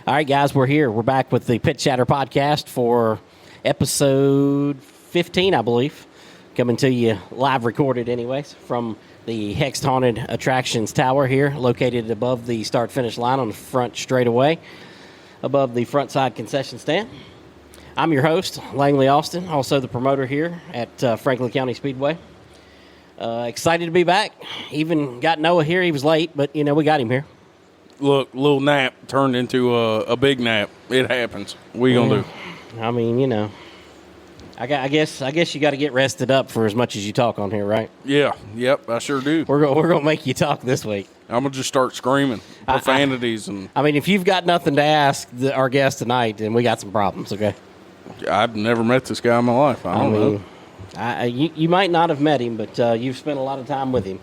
All right, guys, we're here. We're back with the Pit Chatter podcast for episode 15, I believe. Coming to you live recorded anyways from the Hex Haunted Attractions Tower here, located above the start-finish line on the front straightaway, above the front side concession stand. I'm your host, Langley Austin, also the promoter here at Franklin County Speedway. Excited to be back. Even got Noah here. He was late, but, we got him here. Look, little nap turned into a big nap. It happens. What you gonna do? I mean, I guess you got to get rested up for as much as you talk on here, right? Yeah. Yep. I sure do. We're gonna make you talk this week. I'm gonna just start screaming profanities I mean, if you've got nothing to ask our guest tonight, then we got some problems. Okay. I've never met this guy in my life. I don't know. You might not have met him, but you've spent a lot of time with him.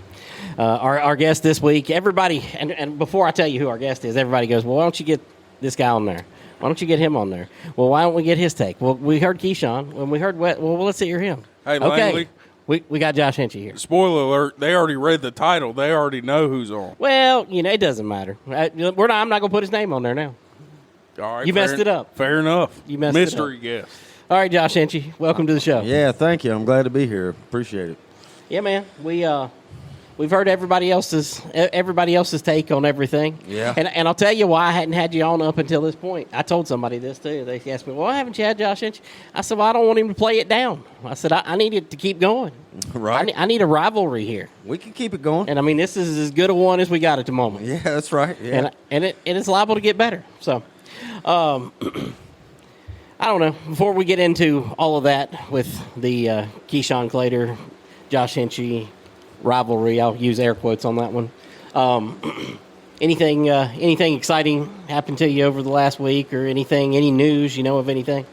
Our guest this week, everybody, and before I tell you who our guest is, everybody goes, well, why don't you get this guy on there? Why don't you get him on there? Well, why don't we get his take? Well, we heard Keyshaun. When we heard let's hear him. Hey, Langley. Okay, we got Josh Hinchee here. Spoiler alert, they already read the title. They already know who's on. Well, it doesn't matter. I'm not going to put his name on there now. All right, you messed it up. Fair enough. You messed Mystery it up. guest. All right, Josh Hinchee, welcome to the show. Yeah, thank you. I'm glad to be here. Appreciate it. Yeah, man. We've heard everybody else's take on everything. Yeah. And I'll tell you why I hadn't had you on up until this point. I told somebody this too. They asked me, "Well, haven't you had Josh Hinchee?" I said, "Well, I don't want him to play it down." I said, "I need it to keep going. Right. I need a rivalry here." We can keep it going. And I mean, this is as good a one as we got at the moment. Yeah, that's right. Yeah. And it's liable to get better. So, I don't know. Before we get into all of that with the Keyshaun Claytor, Josh Hinchee rivalry, I'll use air quotes on that one. Anything exciting happened to you over the last week, or any news you know of anything?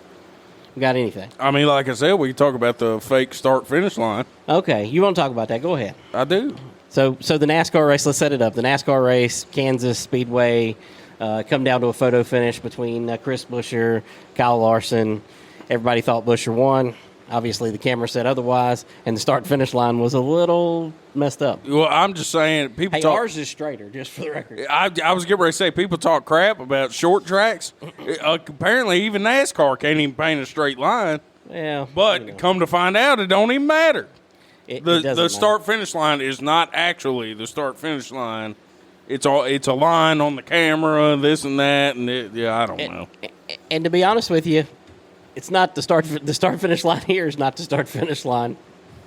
We got anything? I mean, like I said, we can talk about the fake start-finish line. Okay, you want to talk about that? Go ahead. I do. So the NASCAR race, let's set it up. The NASCAR race, Kansas Speedway, come down to a photo finish between Chris Buescher, Kyle Larson. Everybody thought Buescher won. Obviously, the camera said otherwise, and the start-finish line was a little messed up. Well, I'm just saying, people talk. Ours is straighter, just for the record. I was getting ready to say, people talk crap about short tracks. Apparently, even NASCAR can't even paint a straight line. Yeah, But come to find out, it don't even matter. The start-finish line is not actually the start-finish line. It's a line on the camera, this and that, and I don't know. And to be honest with you, it's not the start-finish line here is not the start-finish line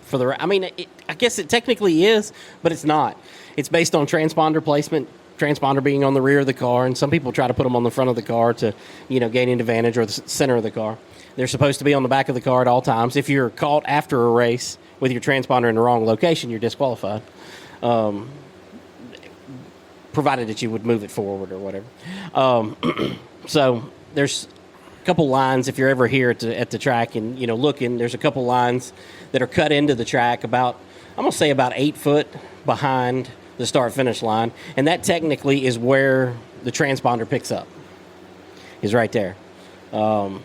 for the. I mean, I guess it technically is, but it's not. It's based on transponder placement. Transponder being on the rear of the car, and some people try to put them on the front of the car to, gain an advantage, or the center of the car. They're supposed to be on the back of the car at all times. If you're caught after a race with your transponder in the wrong location, you're disqualified. Provided that you would move it forward or whatever. So there's a couple lines, if you're ever here at the track and, looking, there's a couple lines that are cut into the track I'm going to say about 8 foot behind the start-finish line, and that technically is where the transponder picks up, is right there. So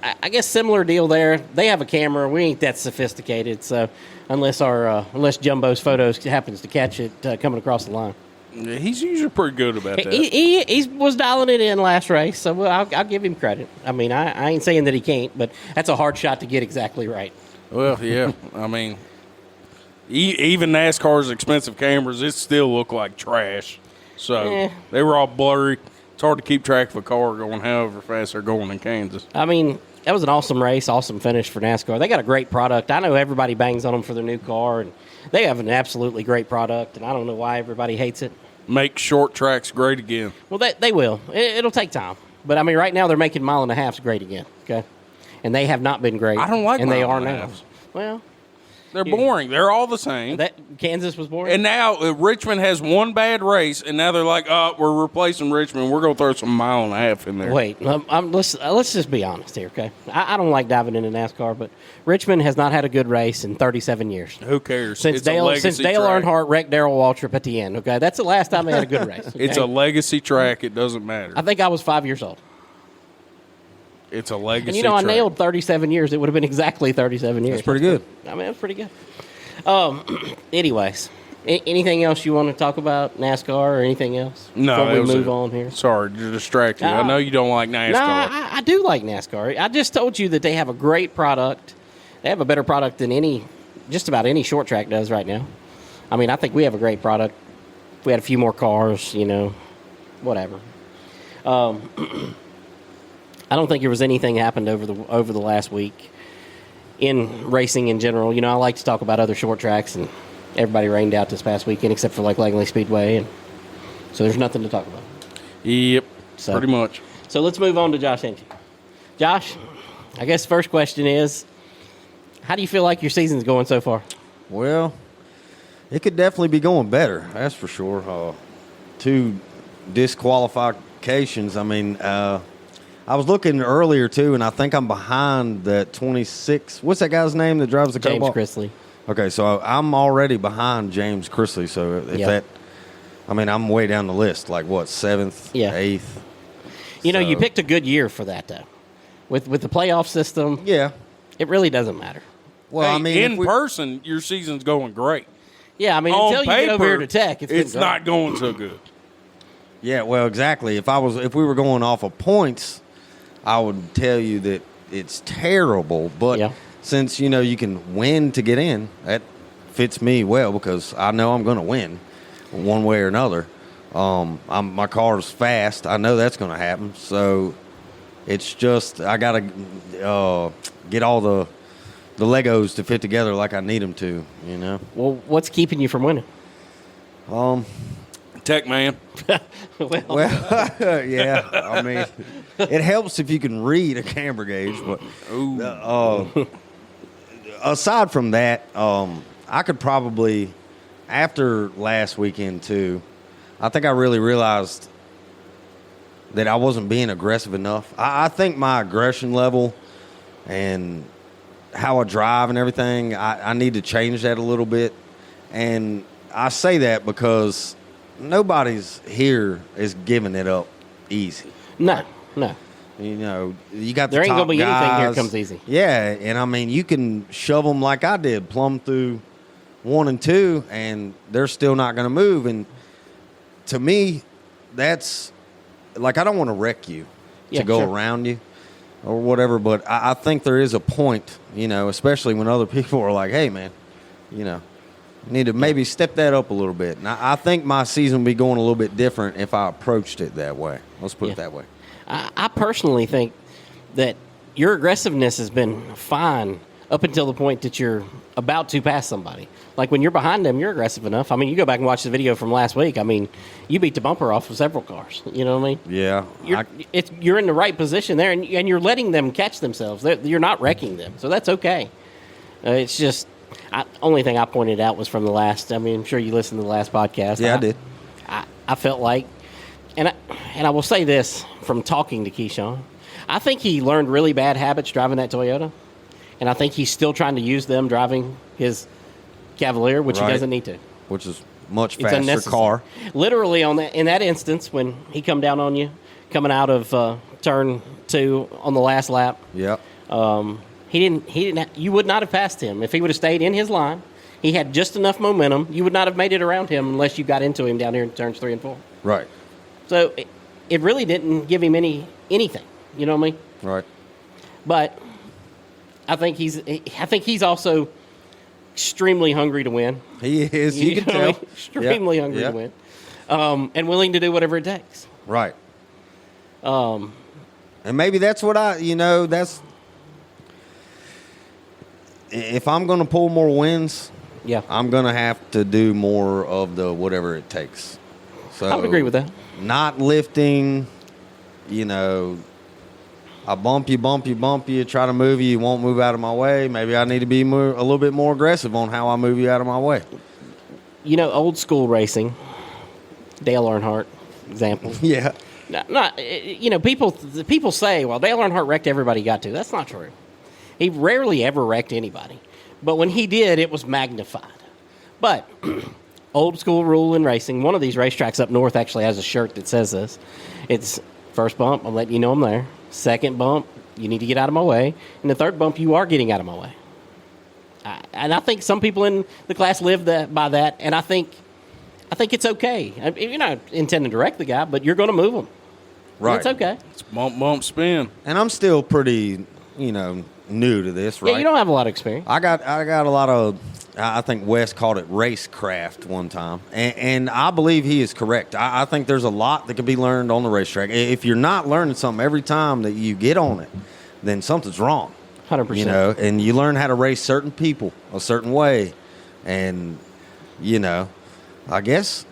I guess similar deal there. They have a camera. We ain't that sophisticated, so unless Jumbo's photos happens to catch it coming across the line. He's usually pretty good about that. He was dialing it in last race, so I'll give him credit. I mean, I ain't saying that he can't, but that's a hard shot to get exactly right. Well, yeah. I mean, even NASCAR's expensive cameras, it still look like trash. So they were all blurry. It's hard to keep track of a car going however fast they're going in Kansas. I mean, that was an awesome race, awesome finish for NASCAR. They got a great product. I know everybody bangs on them for their new car, and they have an absolutely great product, and I don't know why everybody hates it. Make short tracks great again. Well, they will. It'll take time. But, I mean, right now they're making mile and a halves great again, okay? And they have not been great. I don't like and they are mile and a now. halves. Well, they're boring. They're all the same. Kansas was boring. And now Richmond has one bad race, and now they're like, we're replacing Richmond. We're going to throw some mile and a half in there. Wait, let's just be honest here, okay? I don't like diving into NASCAR, but Richmond has not had a good race in 37 years. Who cares? Since Dale Earnhardt wrecked Darrell Waltrip at the end, okay? That's the last time they had a good race. Okay? It's a legacy track. It doesn't matter. I think I was 5 years old. It's a legacy track. I nailed 37 years. It would have been exactly 37 years. That's pretty good. I mean, that's pretty good. Anyways, Anything else you want to talk about NASCAR or anything else? No, before that we was move it. on here. Sorry to distract you. I know you don't like NASCAR. No, I do like NASCAR. I just told you that they have a great product. They have a better product than just about any short track does right now. I mean, I think we have a great product. If we had a few more cars, whatever. I don't think there was anything happened over the last week in racing in general. I like to talk about other short tracks, and everybody rained out this past weekend except for like Langley Speedway, and so there's nothing to talk about. Yep, pretty much. So let's move on to Josh Hinchee. Josh, I guess the first question is, how do you feel like your season's going so far? Well, it could definitely be going better. That's for sure. 2 disqualifications. I mean, I was looking earlier too, and I think I'm behind that 26. What's that guy's name that drives the James Cobalt? Chrisley. Okay, so I'm already behind James Chrisley. So if I'm way down the list, like what, 7th, 8th. You picked a good year for that though, with the playoff system. Yeah, it really doesn't matter. Well, hey, I mean, in person, your season's going great. Yeah, I mean, On until paper, you get over here to Tech, it's not going so good. Yeah, well, exactly. If we were going off of points, I would tell you that it's terrible. But since you can win to get in, that fits me well because I know I'm going to win one way or another. My car's fast. I know that's going to happen. So it's just I got to get all the Legos to fit together like I need them to. Well, what's keeping you from winning? Tech man. Well, yeah. I mean, it helps if you can read a camber gauge, but aside from that, I could probably, after last weekend too, I think I really realized that I wasn't being aggressive enough. I think my aggression level and how I drive and everything, I need to change that a little bit. And I say that because nobody's here is giving it up easy. No. You got the there ain't top gonna be guys. anything here comes easy. Yeah, and I mean you can shove them like I did, plumb through 1 and 2, and they're still not going to move. And to me, that's like I don't want to wreck you to go around you or whatever. But I think there is a point, especially when other people are like, "Hey, man, you need to maybe step that up a little bit." And I think my season would be going a little bit different if I approached it that way. Let's put it that way. I personally think that your aggressiveness has been fine up until the point that you're about to pass somebody. Like when you're behind them, you're aggressive enough. I mean, you go back and watch the video from last week. I mean, you beat the bumper off of several cars. You know what I mean? Yeah. You're in the right position there, and you're letting them catch themselves. You're not wrecking them, so that's okay. It's just only thing I pointed out was from the last. I mean, I'm sure you listened to the last podcast. Yeah, I did. I felt like, and I will say this from talking to Keyshaun, I think he learned really bad habits driving that Toyota, and I think he's still trying to use them driving his Cavalier, which he doesn't need to. Which is much faster car. Literally in that instance when he come down on you, coming out of turn 2 on the last lap. Yep. He didn't. You would not have passed him if he would have stayed in his line. He had just enough momentum. You would not have made it around him unless you got into him down here in turns 3 and 4. Right. So it really didn't give him anything. You know what I mean? Right. But I think he's also extremely hungry to win. He is. You can tell. Extremely hungry to win, and willing to do whatever it takes. Right. And maybe that's what that's. If I'm going to pull more wins, I'm going to have to do more of the whatever it takes. So I would agree with that. Not lifting, I bump you, try to move you, you won't move out of my way. Maybe I need to be a little bit more aggressive on how I move you out of my way. Old school racing, Dale Earnhardt example. Yeah. People say, well, Dale Earnhardt wrecked everybody he got to. That's not true. He rarely ever wrecked anybody. But when he did, it was magnified. But old school rule in racing, one of these racetracks up north actually has a shirt that says this. It's first bump, I'm letting you know I'm there. Second bump, you need to get out of my way. And the third bump, you are getting out of my way. And I think some people in the class live by that, and I think it's okay. You're not intending to wreck the guy, but you're going to move him. Right. It's okay. It's bump, spin. And I'm still pretty, new to this, right? Yeah, you don't have a lot of experience. I got a lot of. I think Wes called it racecraft one time, and I believe he is correct. I think there's a lot that can be learned on the racetrack. If you're not learning something every time that you get on it, then something's wrong. 100%. And you learn how to race certain people a certain way, and I guess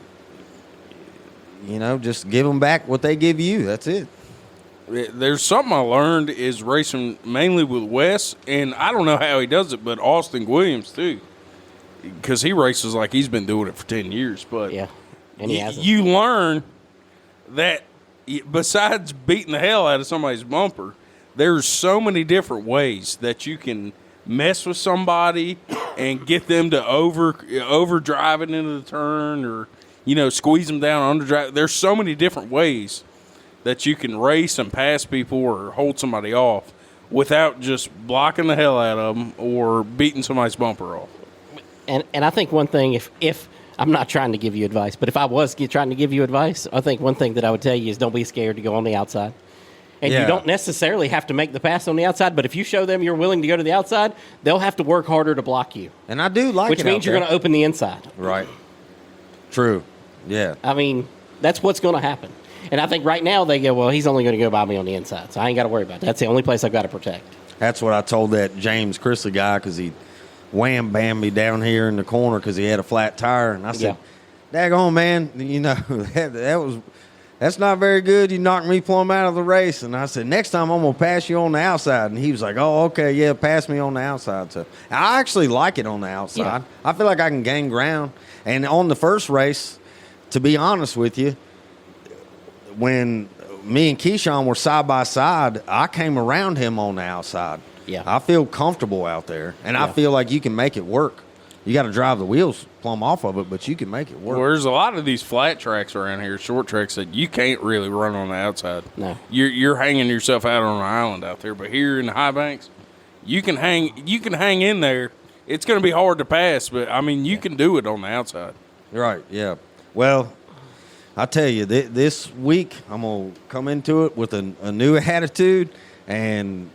just give them back what they give you. That's it. There's something I learned is racing mainly with Wes, and I don't know how he does it, but Austin Williams too, because he races like he's been doing it for 10 years. But Yeah, and he hasn't. you learn that besides beating the hell out of somebody's bumper, there's so many different ways that you can mess with somebody and get them to overdrive it into the turn, or squeeze them down, underdrive. There's so many different ways that you can race and pass people or hold somebody off without just blocking the hell out of them or beating somebody's bumper off. And I think one thing, if I'm not trying to give you advice, but if I was trying to give you advice, I think one thing that I would tell you is don't be scared to go on the outside. And you don't necessarily have to make the pass on the outside, but if you show them you're willing to go to the outside, they'll have to work harder to block you. And I do like which it, means you're going to open the inside. Right. True. Yeah. I mean, that's what's going to happen. And I think right now they go, well, he's only going to go by me on the inside, so I ain't got to worry about it. That's the only place I've got to protect. That's what I told that James Chrisley guy, because he wham-bammed me down here in the corner because he had a flat tire. And I said, daggone, man, that's not very good. You knocked me plumb out of the race. And I said, next time I'm going to pass you on the outside. And he was like, oh, okay, yeah, pass me on the outside. So I actually like it on the outside. Yeah. I feel like I can gain ground. And on the first race, to be honest with you, when me and Keyshaun were side by side, I came around him on the outside. Yeah. I feel comfortable out there, and I feel like you can make it work. You got to drive the wheels plumb off of it, but you can make it work. Well, there's a lot of these flat tracks around here, short tracks, that you can't really run on the outside. No. You're hanging yourself out on an island out there. But here in the high banks, you can hang in there. It's going to be hard to pass, but, I mean, you can do it on the outside. Right, yeah. Well, I tell you, this week I'm going to come into it with a new attitude, and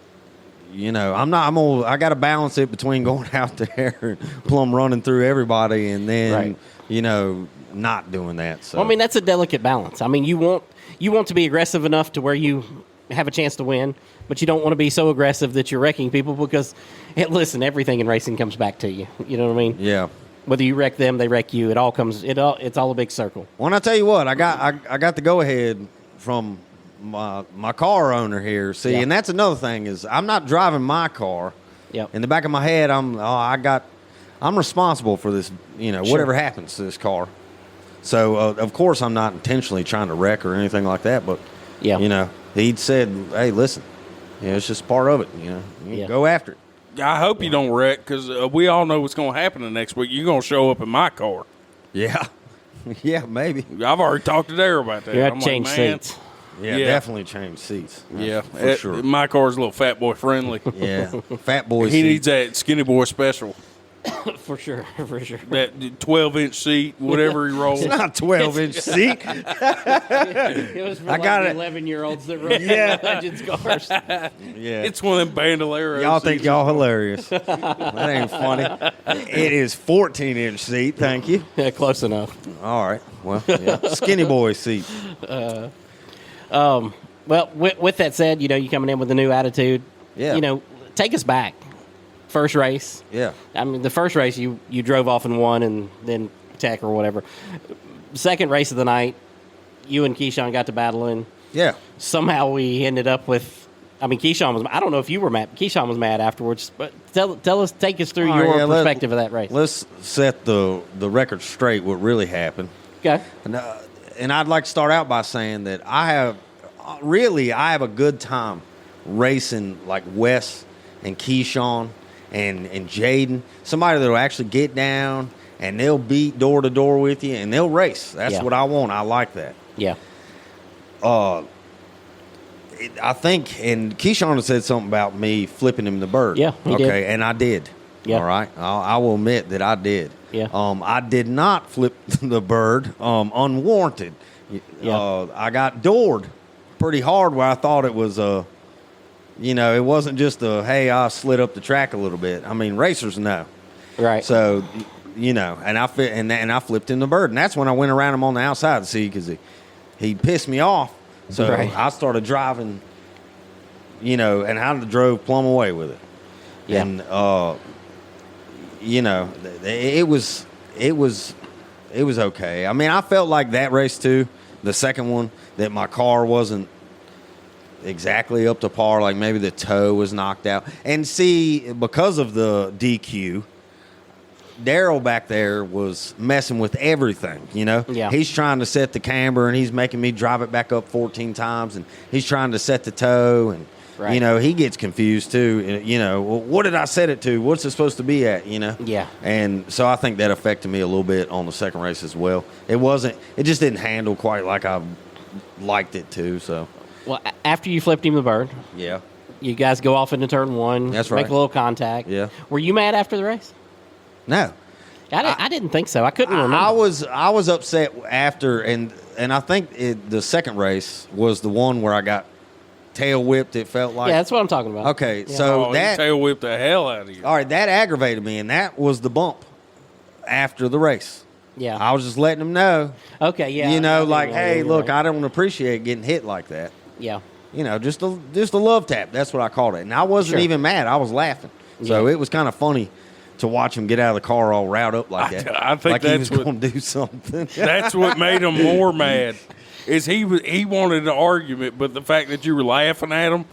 I got to balance it between going out there and plumb running through everybody and then, not doing that. So well, I mean, that's a delicate balance. I mean, you want to be aggressive enough to where you have a chance to win, but you don't want to be so aggressive that you're wrecking people because, listen, everything in racing comes back to you. You know what I mean? Yeah. Whether you wreck them, they wreck you. It's all a big circle. Well, and I tell you what, I got the go ahead from my car owner here. See, and that's another thing is I'm not driving my car. Yep. In the back of my head, I'm responsible for this. Whatever happens to this car. So of course I'm not intentionally trying to wreck or anything like that. But he'd said, hey, listen, it's just part of it. Go after it. I hope you don't wreck because we all know what's going to happen the next week. You're going to show up in my car. Yeah. Yeah, maybe. I've already talked to Dare about that. You have to change seats. Yeah, definitely change seats. Yeah, for sure. My car's a little fat boy friendly. Yeah, fat boy He seat. needs that skinny boy special. For sure. That 12-inch seat, whatever he rolls. It's not a 12-inch seat. It was for I got the 11-year-olds that run Legends cars. Yeah, It's one of them bandoleros. Y'all think y'all hilarious. That ain't funny. It is 14-inch seat, thank you. Yeah, close enough. All right. Well, skinny boy seat. Well, with that said, you coming in with a new attitude. Yeah. Take us back. First race. Yeah. I mean, the first race you drove off and won and then tech or whatever. Second race of the night, you and Keyshaun got to battling. Yeah. Somehow we ended up with, Keyshaun was, I don't know if you were mad. Keyshaun was mad afterwards, but take us through your perspective of that race. Let's set the record straight what really happened. Okay. And I'd like to start out by saying that I have a good time racing like Wes and Keyshaun and Jaden, somebody that will actually get down and they'll beat door to door with you and they'll race. That's what I want. I like that. Yeah. I think, and Keyshaun had said something about me flipping him the bird. Yeah, he did. And I did. Yeah. All right. I will admit that I did. Yeah. I did not flip the bird unwarranted. Yeah. I got doored pretty hard where I thought it was it wasn't just hey, I slid up the track a little bit. I mean, racers know. Right. So, and I flipped him the bird, and that's when I went around him on the outside to see because he pissed me off. So Right. I started driving, and I drove plumb away with it. Yeah. And it was okay. I mean, I felt like that race too, the second one, that my car wasn't exactly up to par. Like maybe the toe was knocked out. And see, because of the DQ, Daryl back there was messing with everything, Yeah. He's trying to set the camber, and he's making me drive it back up 14 times, and he's trying to set the toe, and, Right. he gets confused too. Well, what did I set it to? What's it supposed to be at, Yeah. And so I think that affected me a little bit on the second race as well. It just didn't handle quite like I liked it to, so. Well, after you flipped him the bird, Yeah. you guys go off into turn one. That's Make right. a little contact. Yeah. Were you mad after the race? No. I didn't think so. I couldn't remember. I was upset after, and I think the second race was the one where I got tail whipped. It felt like. Yeah, that's what I'm talking about. Okay, Yeah. so He that tail whipped the hell out of you. all right, that aggravated me, and that was the bump after the race. Yeah. I was just letting them know, Okay. Yeah. hey, you're look, right. I don't appreciate getting hit like that. Yeah. Just a love tap. That's what I called it, and I wasn't Sure. even mad. I was laughing, so Yeah. it was kind of funny to watch him get out of the car all riled up like that. I think like he that's was what- going to do something. That's what made him more mad. Is he wanted an argument, but the fact that you were laughing at him,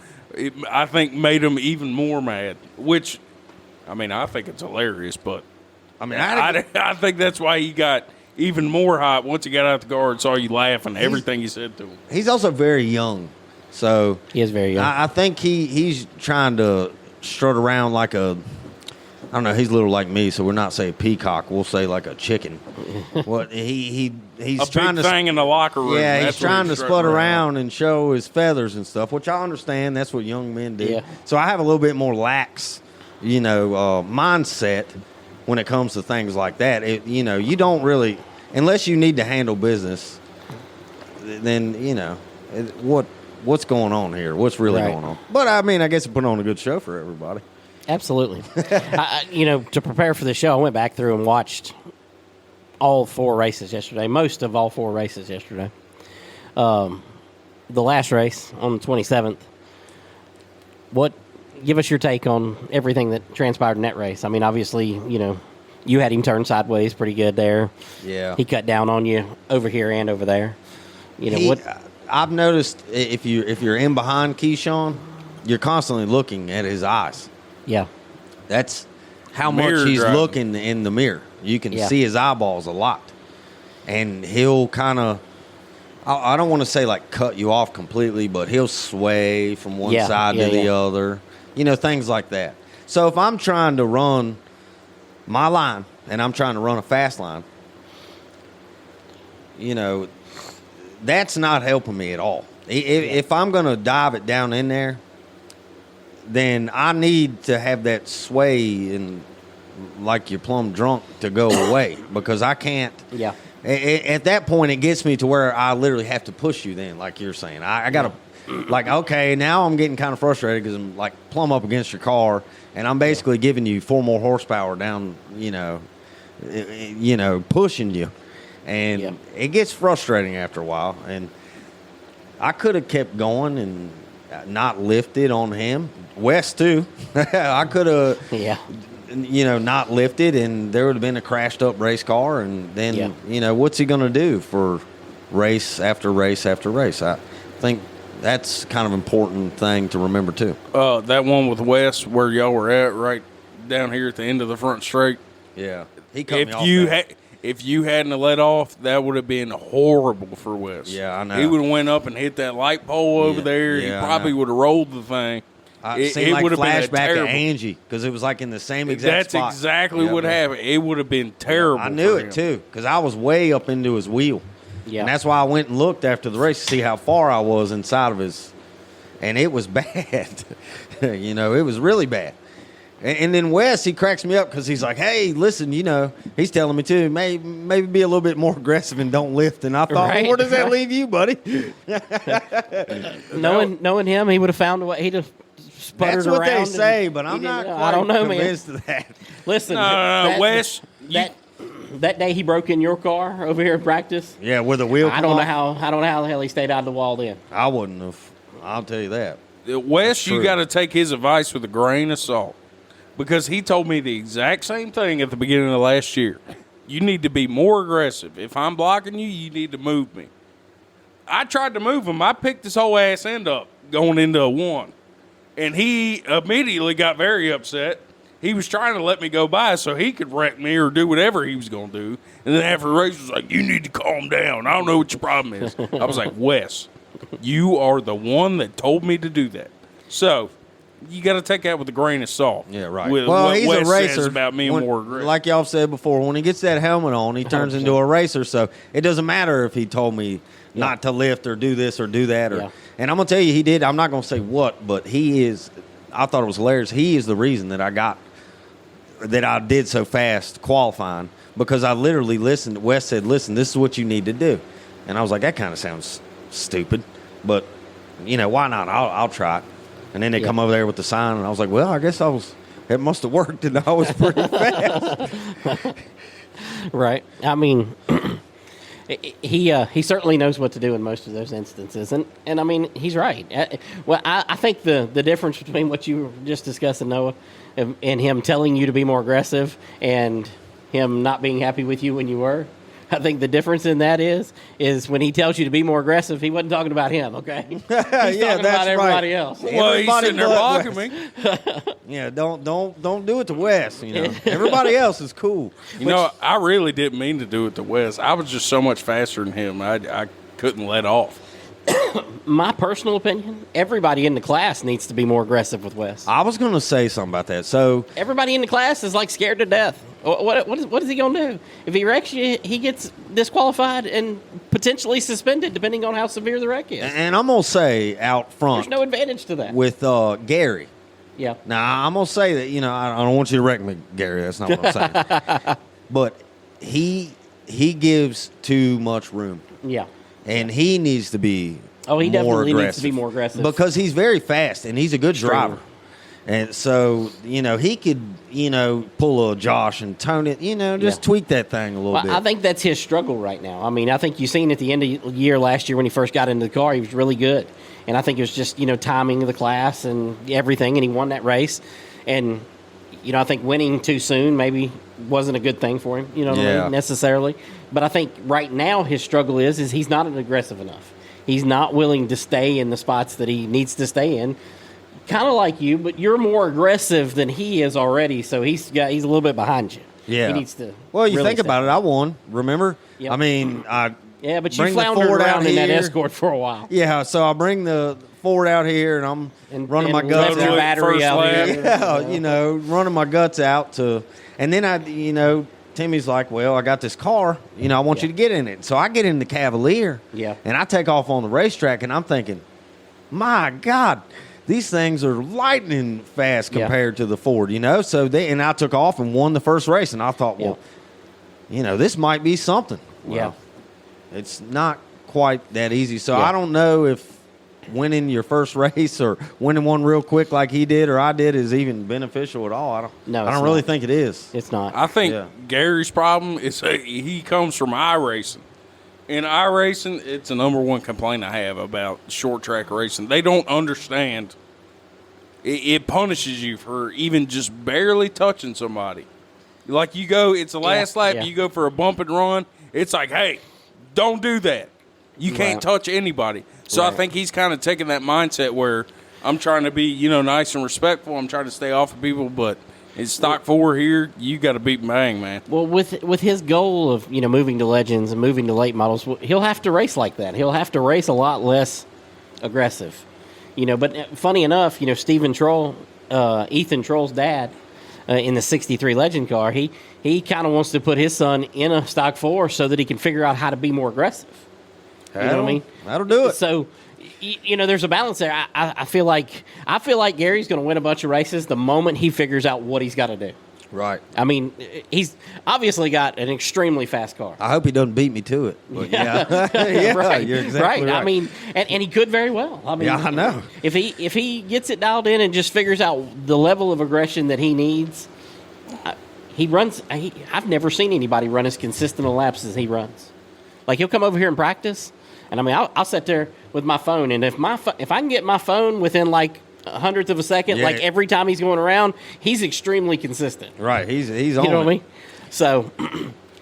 I think made him even more mad. Which, I mean, I think it's hilarious, but I mean, I think that's why he got even more hot once he got out the car and saw you laughing at everything you said to him. he's also very young, so He is very young. I think he's trying to strut around like I don't know. He's a little like me, so we're not say peacock. We'll say like a chicken. What he's A trying big to thing in the locker room. yeah, That's he's what trying to strutting sput around and show his feathers and stuff, which I understand. That's what young men do. Yeah. So I have a little bit more lax, mindset when it comes to things like that. You don't really, unless you need to handle business, then what's going on here? What's really Right. going on? But I mean, I guess it put on a good show for everybody. Absolutely. To prepare for the show, I went back through and watched all four races yesterday, most of all four races yesterday. The last race on the 27th. Give us your take on everything that transpired in that race. I mean, obviously, you had him turn sideways pretty good there. Yeah. He cut down on you over here and over there. I've noticed if you're in behind Keyshaun, you're constantly looking at his eyes. Yeah. That's how Mirror much he's driving. looking in the mirror. You can Yeah. see his eyeballs a lot. And he'll kind of, I don't want to say like cut you off completely, but he'll sway from one Yeah, side yeah, to the yeah. other. Things like that. So if I'm trying to run my line and I'm trying to run a fast line, that's not helping me at all. If I'm going to dive it down in there, then I need to have that sway and like you're plumb drunk to go away because I can't. Yeah. At that point, it gets me to where I literally have to push you then, like you're saying. I got to, like, okay, now I'm getting kind of frustrated because I'm like plumb up against your car and I'm basically giving you 4 more horsepower down, pushing you. And Yeah. it gets frustrating after a while. And I could have kept going and not lifted on him. Wes, too. I could have, Yeah. not lifted, and there would have been a crashed up race car. And then, Yeah. what's he going to do for race after race after race? I think that's kind of important thing to remember, too. That one with Wes where y'all were at right down here at the end of the front straight. Yeah. He cut me off If there. if you hadn't let off, that would have been horrible for Wes. Yeah, I know. He would have went up and hit that light pole over Yeah, there. yeah, I he probably know. would have rolled the thing. It seemed like would have been a flashback to terrible. Angie because it was like in the same exact That's spot. exactly Yeah, what yeah. happened. It would have been terrible. I knew for it him. too because I was way up into his wheel. Yeah. And that's why I went and looked after the race to see how far I was inside of his, and it was bad. It was really bad. And then Wes, he cracks me up because he's like, hey, listen, he's telling me too, maybe be a little bit more aggressive and don't lift. And I thought, Right. well, where does that leave you, buddy? Knowing him, he would have found a way. He'd have sputtered That's what around. they say, and but I'm he not didn't- quite I don't know, convinced man. of that. Listen, No, Wes. That day he broke in your car over here in practice. Yeah, with a wheel. I don't know how the hell he stayed out of the wall then. I wouldn't have. I'll tell you that. Wes, you true. got to take his advice with a grain of salt because he told me the exact same thing at the beginning of last year. You need to be more aggressive. If I'm blocking you, you need to move me. I tried to move him. I picked his whole ass end up going into a 1. And he immediately got very upset. He was trying to let me go by so he could wreck me or do whatever he was going to do. And then after the race, he was like, you need to calm down. I don't know what your problem is. I was like, Wes, you are the one that told me to do that. So you got to take that with a grain of salt. Yeah, right. With Well, what he's Wes a racer. says about me When- more aggressive. like y'all said before, when he gets that helmet on, he turns into a racer. So it doesn't matter if he told me not to lift or do this or do that. Yeah. And I'm going to tell you, he did. I'm not going to say what, but he is. I thought it was hilarious. He is the reason that I did so fast qualifying because I literally listened. Wes said, listen, this is what you need to do. And I was like, that kind of sounds stupid, but why not? I'll try it. And then they come over there with the sign, and I was like, well, I guess it must have worked, and I was pretty fast. Right. I mean, he certainly knows what to do in most of those instances, and I mean he's right. Well, I think the difference between what you were just discussing, Noah, and him telling you to be more aggressive and him not being happy with you when you were. I think the difference in that is when he tells you to be more aggressive, he wasn't talking about him, okay? He's talking about everybody else. Well, he's Everybody sitting there but blocking Wes. me. Yeah, don't do it to Wes. Everybody else is cool. I really didn't mean to do it to Wes. I was just so much faster than him. I couldn't let off. My personal opinion, everybody in the class needs to be more aggressive with Wes. I was going to say something about that. So Everybody in the class is like scared to death. What is he going to do? If he wrecks you, he gets disqualified and potentially suspended, depending on how severe the wreck is. and I'm going to say out front There's no advantage to that. with Gary. Yeah. Now, I'm going to say that, I don't want you to wreck me, Gary. That's not what I'm saying. But he gives too much room. Yeah. And he needs to be Oh, he more definitely aggressive. needs to be more aggressive. Because he's very fast and he's a good Extremely. driver. And so, he could, pull a Josh and tone it, just tweak that thing a little Well, bit. I think that's his struggle right now. I mean, I think you seen at the end of the year last year when he first got into the car, he was really good. And I think it was just, timing of the class and everything, and he won that race. And, I think winning too soon maybe wasn't a good thing for him, what I mean, necessarily. But I think right now his struggle is he's not aggressive enough. He's not willing to stay in the spots that he needs to stay in. Kind of like you, but you're more aggressive than he is already, so he's a little bit behind you. Yeah. He needs to. Well, you really think about it, I won, remember? Yep. I mean, Yeah, but you bring the floundered Ford out around in that here. Escort for a while. Yeah, so I bring the Ford out here, and I'm running my and guts left your out. battery First out lap. here. Yeah, running my guts out to, and then Timmy's like, well, I got this car, I want you to get in it. So I get in the Cavalier, Yeah. and I take off on the racetrack, and I'm thinking, my God, these things are lightning fast Yeah. compared to the Ford, So and I took off and won the first race, and I thought, well, this might be something. Well, it's not quite that easy. So I don't know if winning your first race or winning one real quick like he did or I did is even beneficial at all. I don't really think it is. It's not. I think Yeah. Gary's problem is he comes from iRacing. In iRacing, it's the number one complaint I have about short track racing. They don't understand. It punishes you for even just barely touching somebody. Like it's the last lap, yeah. you go for a bump and run. It's like, hey, don't do that. You can't Right. touch anybody. So I Right. think he's kind of taking that mindset where I'm trying to be, nice and respectful. I'm trying to stay off of people, but it's stock 4 here. You got to beat bang, man. Well, with his goal of moving to Legends and moving to late models, he'll have to race like that. He'll have to race a lot less aggressive. But funny enough, Stephen Troll, Ethan Troll's dad, in the '63 Legend car, he kind of wants to put his son in a stock 4 so that he can figure out how to be more aggressive. You know what I mean? That'll do it. So there's a balance there. I feel like Gary's going to win a bunch of races the moment he figures out what he's got to do. Right. I mean, he's obviously got an extremely fast car. I hope he doesn't beat me to it. But yeah. Yeah, right. you're exactly right. I mean, and he could very well. I mean, yeah, I know. If he gets it dialed in and just figures out the level of aggression that he needs, he runs. I've never seen anybody run as consistent a laps as he runs. Like, he'll come over here and practice, and I mean, I'll sit there with my phone, and if I can get my phone within like a hundredth of a second, like every time he's going around, he's extremely consistent. Right. He's on. You know it. what I mean? So,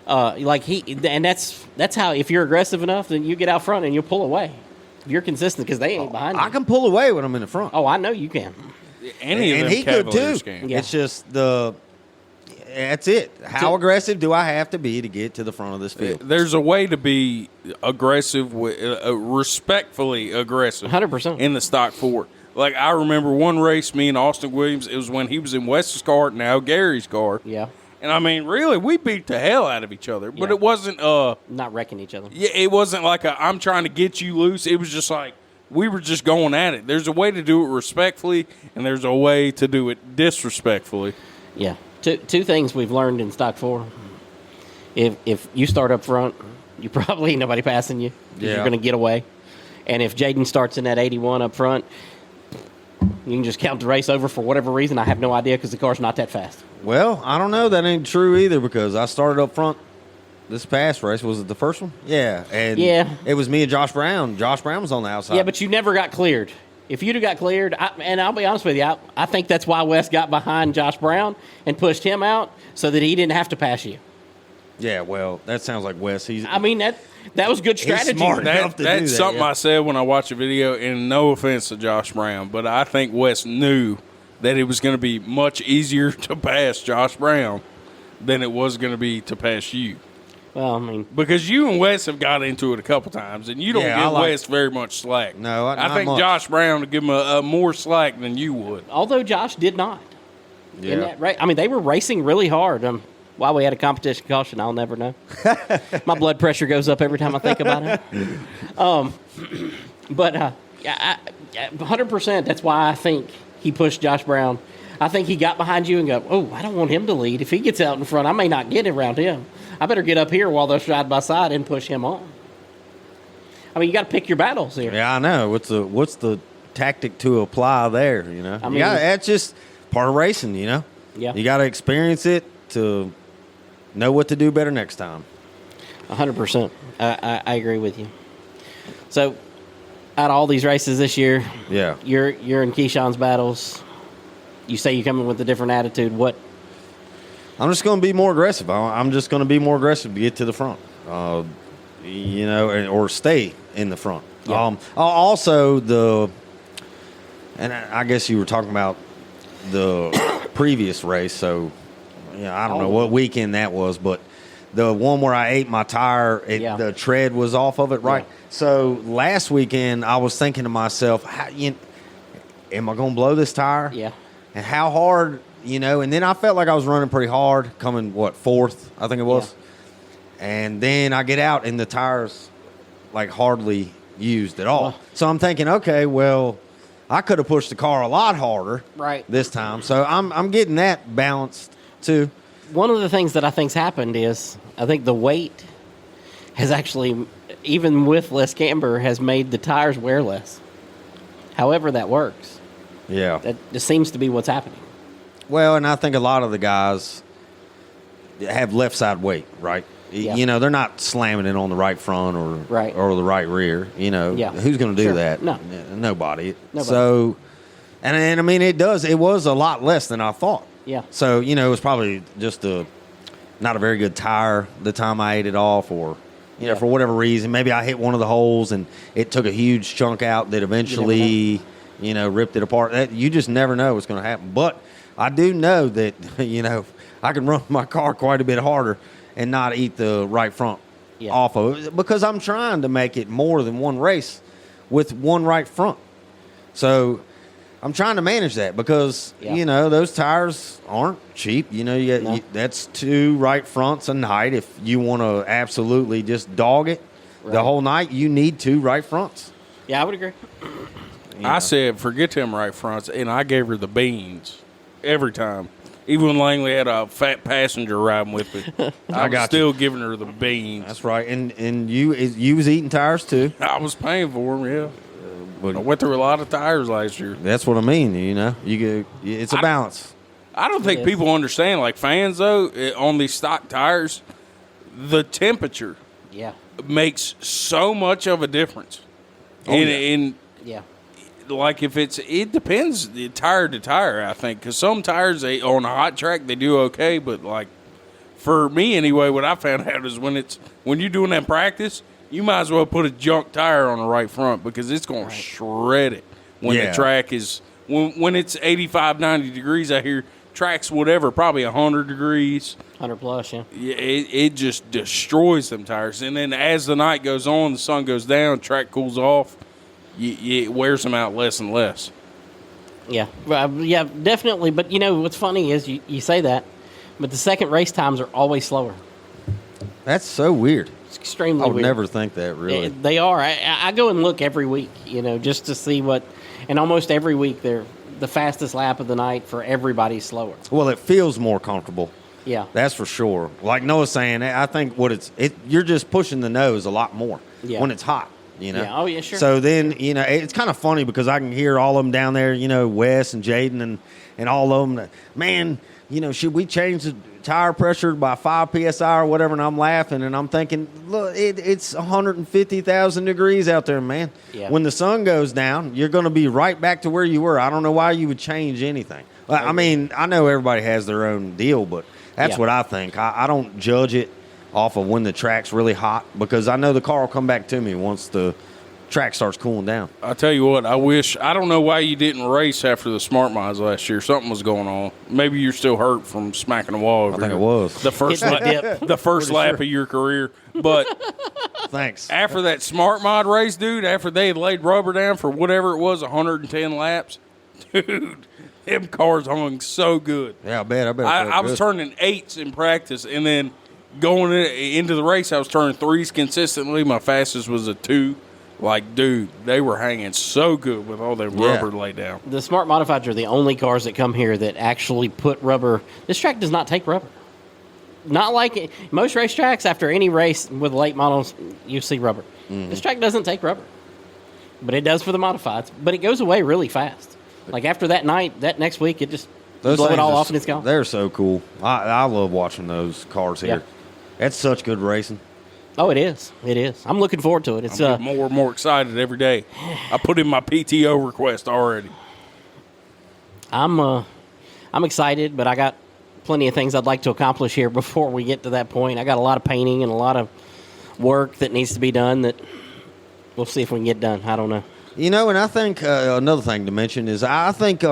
and that's how, if you're aggressive enough, then you get out front and you'll pull away. You're consistent because they ain't behind you. I can pull away when I'm in the front. Oh, I know you can. Any of them and he could too. can. Yeah. It's just that's it. How aggressive do I have to be to get to the front of this field? There's a way to be aggressive, respectfully aggressive. 100%. In the stock Ford. Like, I remember one race, me and Austin Williams, it was when he was in Wes's car, now Gary's car. Yeah. And I mean, really, we beat the hell out of each other. But Yeah. it wasn't Not wrecking each other. yeah, it wasn't like I'm trying to get you loose. It was just like we were just going at it. There's a way to do it respectfully, and there's a way to do it disrespectfully. Yeah. Two things we've learned in Stock 4. If you start up front, you probably ain't nobody passing you. Yeah. You're going to get away. And if Jaden starts in that 81 up front, you can just count the race over for whatever reason. I have no idea because the car's not that fast. Well, I don't know. That ain't true either because I started up front this past race. Was it the first one? Yeah. And Yeah. it was me and Josh Brown. Josh Brown was on the outside. Yeah, but you never got cleared. If you'd have got cleared, and I'll be honest with you, I think that's why Wes got behind Josh Brown and pushed him out so that he didn't have to pass you. Yeah, well, that sounds like Wes. I mean, that was good strategy. smart. Enough to do That's that, something yeah. I said when I watched a video, and no offense to Josh Brown, but I think Wes knew that it was going to be much easier to pass Josh Brown than it was going to be to pass you. Well, I mean, Because you and Wes have got into it a couple times, and you don't Yeah, I give like- Wes very much slack. No, I not think much. Josh Brown would give him a more slack than you would. although Josh did not. Yeah. In that I mean, they were racing really hard. Why we had a competition caution, I'll never know. My blood pressure goes up every time I think about it. But 100%, that's why I think he pushed Josh Brown. I think he got behind you and go, oh, I don't want him to lead. If he gets out in front, I may not get around him. I better get up here while they're side by side and push him on. I mean, you got to pick your battles here. Yeah, I know. What's the tactic to apply there? You know, I mean, that's just part of racing. You know, Yeah. you got to experience it to know what to do better next time. 100%. I agree with you. So, out of all these races this year, Yeah. you're in Keyshawn's battles. You say you're coming with a different attitude. What? I'm just going to be more aggressive. I'm just going to be more aggressive to get to the front, you know, or stay in the front. Yeah. Also, and I guess you were talking about the previous race, so yeah, I don't know what weekend that was, but the one where I ate my tire, the tread was off of it, right? Yeah. So last weekend, I was thinking to myself, am I going to blow this tire? Yeah. And how hard, you know, and then I felt like I was running pretty hard, coming, fourth, I think it was. Yeah. And then I get out and the tire's like hardly used at all. Well. So I'm thinking, okay, well, I could have pushed the car a lot harder Right. this time. So I'm getting that balanced too. One of the things that I think's happened is I think the weight has actually, even with less camber, has made the tires wear less. However that works. Yeah. That just seems to be what's happening. Well, and I think a lot of the guys have left side weight, right? Yeah. You know, they're not slamming it on the right front or the right rear. You know, Yeah. who's going to do Sure. that? No. Nobody. Nobody. So, and I mean, it was a lot less than I thought. Yeah. So, you know, it was probably just not a very good tire the time I ate it off, or, you know, for whatever reason. Maybe I hit one of the holes and it took a huge chunk out that eventually, you know, ripped it apart. You just never know what's going to happen. But I do know that, you know, I can run my car quite a bit harder and not eat the right front off of it, because I'm trying to make it more than one race with one right front. So I'm trying to manage that because, you know, those tires aren't cheap. You know, that's 2 right fronts a night. If you want to absolutely just dog it the whole night, you need 2 right fronts. Yeah, I would agree. I said, forget them right fronts, and I gave her the beans every time. Even when Langley had a fat passenger riding with me, I was still giving her the beans. That's right. And you was eating tires too. I was paying for them, yeah. But I went through a lot of tires last year. that's what I mean. It's a balance. I don't think people understand, like fans, though, on these stock tires, the temperature makes so much of a difference. Yeah. Like if it depends tire to tire, I think, because some tires on a hot track they do okay, but like for me anyway, what I found out is when you're doing that practice, you might as well put a junk tire on the right front because it's going to shred it when the track is when it's 85, 90 degrees out here. Track's whatever, probably 100 degrees, 100 plus. Yeah, it just destroys them tires. And then as the night goes on, the sun goes down, track cools off. It wears them out less and less. Yeah, yeah, definitely. But what's funny is you say that, but the second race times are always slower. That's so weird. It's extremely I would weird. never think that, really. They are. I go and look every week, just to see what, and almost every week they're the fastest lap of the night for everybody's slower. Well, it feels more comfortable. Yeah, that's for sure. Like Noah's saying, I think you're just pushing the nose a lot more when it's hot. Yeah. Oh, yeah, sure. So then, it's kind of funny because I can hear all of them down there, Wes and Jaden and all of them. Man, should we change the tire pressure by 5 PSI or whatever? And I'm laughing and I'm thinking, look, it's 150,000 degrees out there, man. Yeah. When the sun goes down, you're going to be right back to where you were. I don't know why you would change anything. I mean, I know everybody has their own deal, but that's what I think. I don't judge it off of when the track's really hot because I know the car will come back to me once the track starts cooling down. I'll tell you what, I don't know why you didn't race after the Smart Mods last year. Something was going on. Maybe you're still hurt from smacking the wall over I think here. it was. The first lap of your career. But thanks. After that Smart Mod race, dude, after they had laid rubber down for whatever it was, 110 laps, dude, them cars hung so good. Yeah, I bet. I was turning 8s in practice, and then going into the race, I was turning 3s consistently. My fastest was a 2. Like, dude, they were hanging so good with all that rubber laid down. The Smart Modifieds are the only cars that come here that actually put rubber. This track does not take rubber. Not like most racetracks, after any race with late models, you see rubber. Mm-hmm. This track doesn't take rubber. But it does for the Modifieds. But it goes away really fast. Like, after that night, that next week, it just blow it all off and it's gone. They're so cool. I love watching those cars here. Yeah. It's such good racing. Oh, it is. It is. I'm looking forward to it. It's I'm more and more excited every day. I put in my PTO request already. I'm excited, but I got plenty of things I'd like to accomplish here before we get to that point. I got a lot of painting and a lot of work that needs to be done that we'll see if we can get done. I don't know. And I think another thing to mention is I think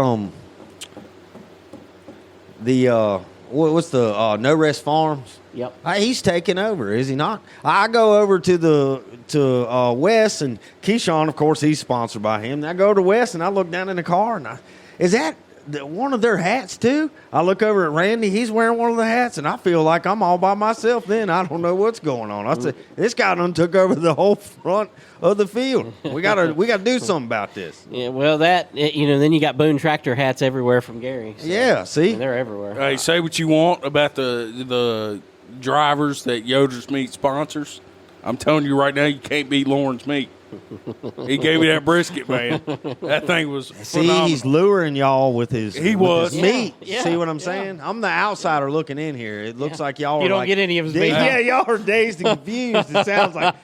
what's the No Rest Farms? Yep. He's taking over, is he not? I go over to Wes and Keyshaun. Of course, he's sponsored by him. I go to Wes and I look down in the car and is that one of their hats too? I look over at Randy. He's wearing one of the hats, and I feel like I'm all by myself. Then I don't know what's going on. I said, this guy done took over the whole front of the field. We gotta do something about this. Yeah, well, then you got Boone Tractor hats everywhere from Gary. So, yeah, see, they're everywhere. Hey, say what you want about the drivers that Yoder's Meat sponsors. I'm telling you right now, you can't beat Lauren's Meat. He gave me that brisket, man. That thing was phenomenal. He's luring y'all with his meat. Yeah, see what I'm saying? I'm the outsider looking in here. It looks like y'all you don't like, get any of his meat. Yeah, y'all are dazed and confused. It sounds like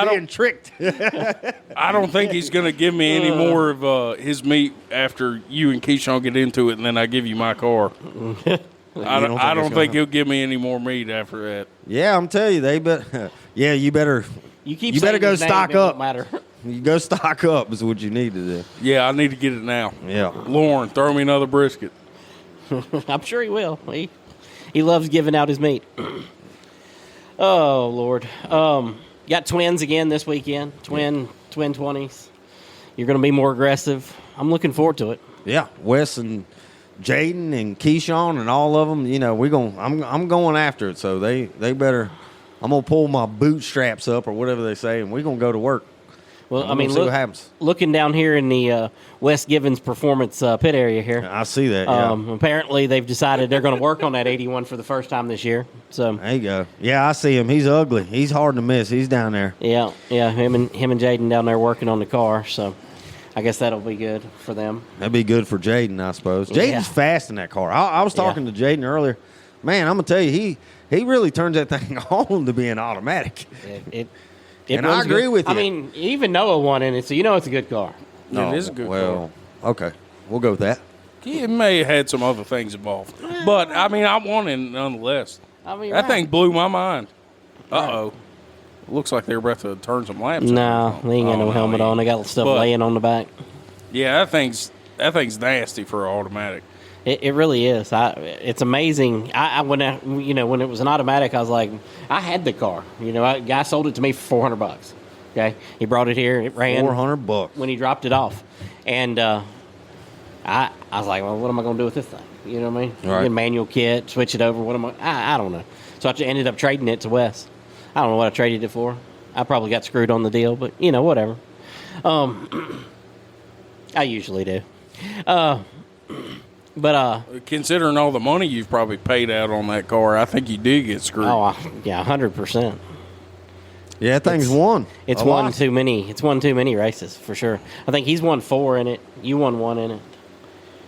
being tricked. I don't think he's going to give me any more of his meat after you and Keyshaun get into it, and then I give you my car. I don't think he'll give me any more meat after that. Yeah, I'm telling you, you better. You better go stock up. You go stock up is what you need to do. Yeah, I need to get it now. Yeah. Lauren, throw me another brisket. I'm sure he will. He loves giving out his meat. Oh, Lord. Got twins again this weekend. Twin 20s. You're going to be more aggressive. I'm looking forward to it. Yeah, Wes and Jaden and Keyshaun and all of them, I'm going after it, so they better. I'm gonna pull my bootstraps up or whatever they say, and we're gonna go to work. Well, I'm gonna see what happens. looking down here in the West Givens Performance pit area here, I see that. Yeah. apparently they've decided they're going to work on that 81 for the first time this year. So There you go. Yeah, I see him. He's ugly. He's hard to miss. He's down there. yeah, him and Jaden down there working on the car. So I guess that'll be good for them. That'd be good for Jaden, I suppose. Yeah. Jaden's fast in that car. I was talking to Jaden earlier. Man, I'm gonna tell you, he really turns that thing on to be an automatic. It And I runs agree good. with you. I mean, even Noah won in it, so you know it's a good car. It is a good car. Okay, we'll go with that. It may have had some other things involved. But, I mean, I won it nonetheless. I mean, That thing blew my mind. Uh-oh. Looks like they're about to turn some laps. No, they ain't got no helmet on. They got stuff But- laying on the back. Yeah, that thing's nasty for an automatic. It really is. It's amazing. When it was an automatic, I was like, I had the car. Guy sold it to me for $400. Okay, he brought it here. It ran $400 when he dropped it off, and I was like, well, what am I going to do with this thing? You know what I mean? Right. Get a manual kit, switch it over. What am I don't know. So I ended up trading it to Wes. I don't know what I traded it for. I probably got screwed on the deal, but whatever. I usually do. But Considering all the money you've probably paid out on that car, I think you did get screwed. yeah, 100%. Yeah, that thing's won. It's a won lot. too many. It's won too many races for sure. I think he's won 4 in it. You won 1 in it.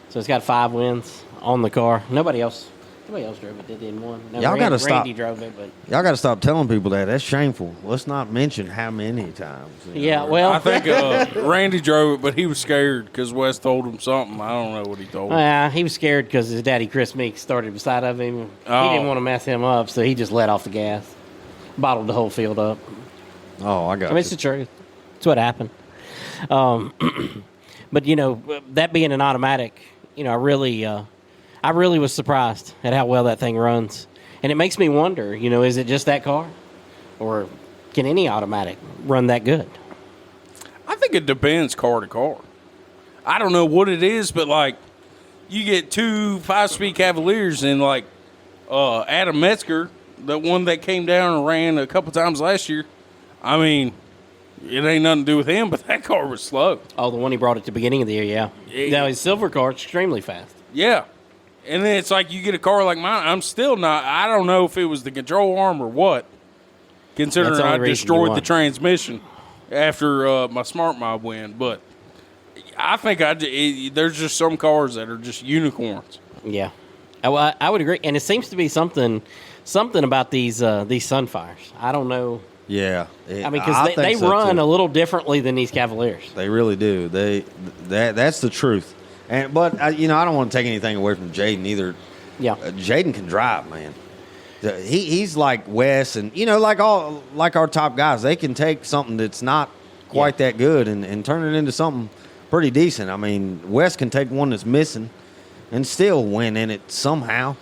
So it's got 5 wins on the car. Nobody else drove it. They didn't win. No, Y'all gotta stop. Randy drove it, but Y'all got to stop telling people that. That's shameful. Let's not mention how many times. yeah. Well, I think Randy drove it, but he was scared because Wes told him something. I don't know what he told him. he was scared because his daddy Chris Meek started beside of him. Oh. He didn't want to mess him up, so he just let off the gas, bottled the whole field up. Oh, I got I mean, it's the truth. It's what happened. But that being an automatic, I really was surprised at how well that thing runs, and it makes me wonder. Is it just that car, or can any automatic run that good? I think it depends car to car. I don't know what it is, but like you get 2 5-speed Cavaliers and like Adam Metzger, the one that came down and ran a couple times last year. I mean, it ain't nothing to do with him, but that car was slow. Oh, the one he brought at the beginning of the year, yeah. Now his silver car is extremely fast. Yeah. And then it's like you get a car like mine. I'm still not. I don't know if it was the control arm or what, considering That's the I only reason you destroyed won. the transmission after my Smart Mod win. But I think there's just some cars that are just unicorns. Yeah, I would agree, and it seems to be something about these Sunfires. I don't know. Yeah. I mean, because they run a little differently than these Cavaliers. They really do. That's the truth. But I don't want to take anything away from Jaden either. Yeah. Jaden can drive, man. He's like Wes, and like our top guys, they can take something that's not quite that good and turn it into something pretty decent. I mean, Wes can take one that's missing and still win in it somehow.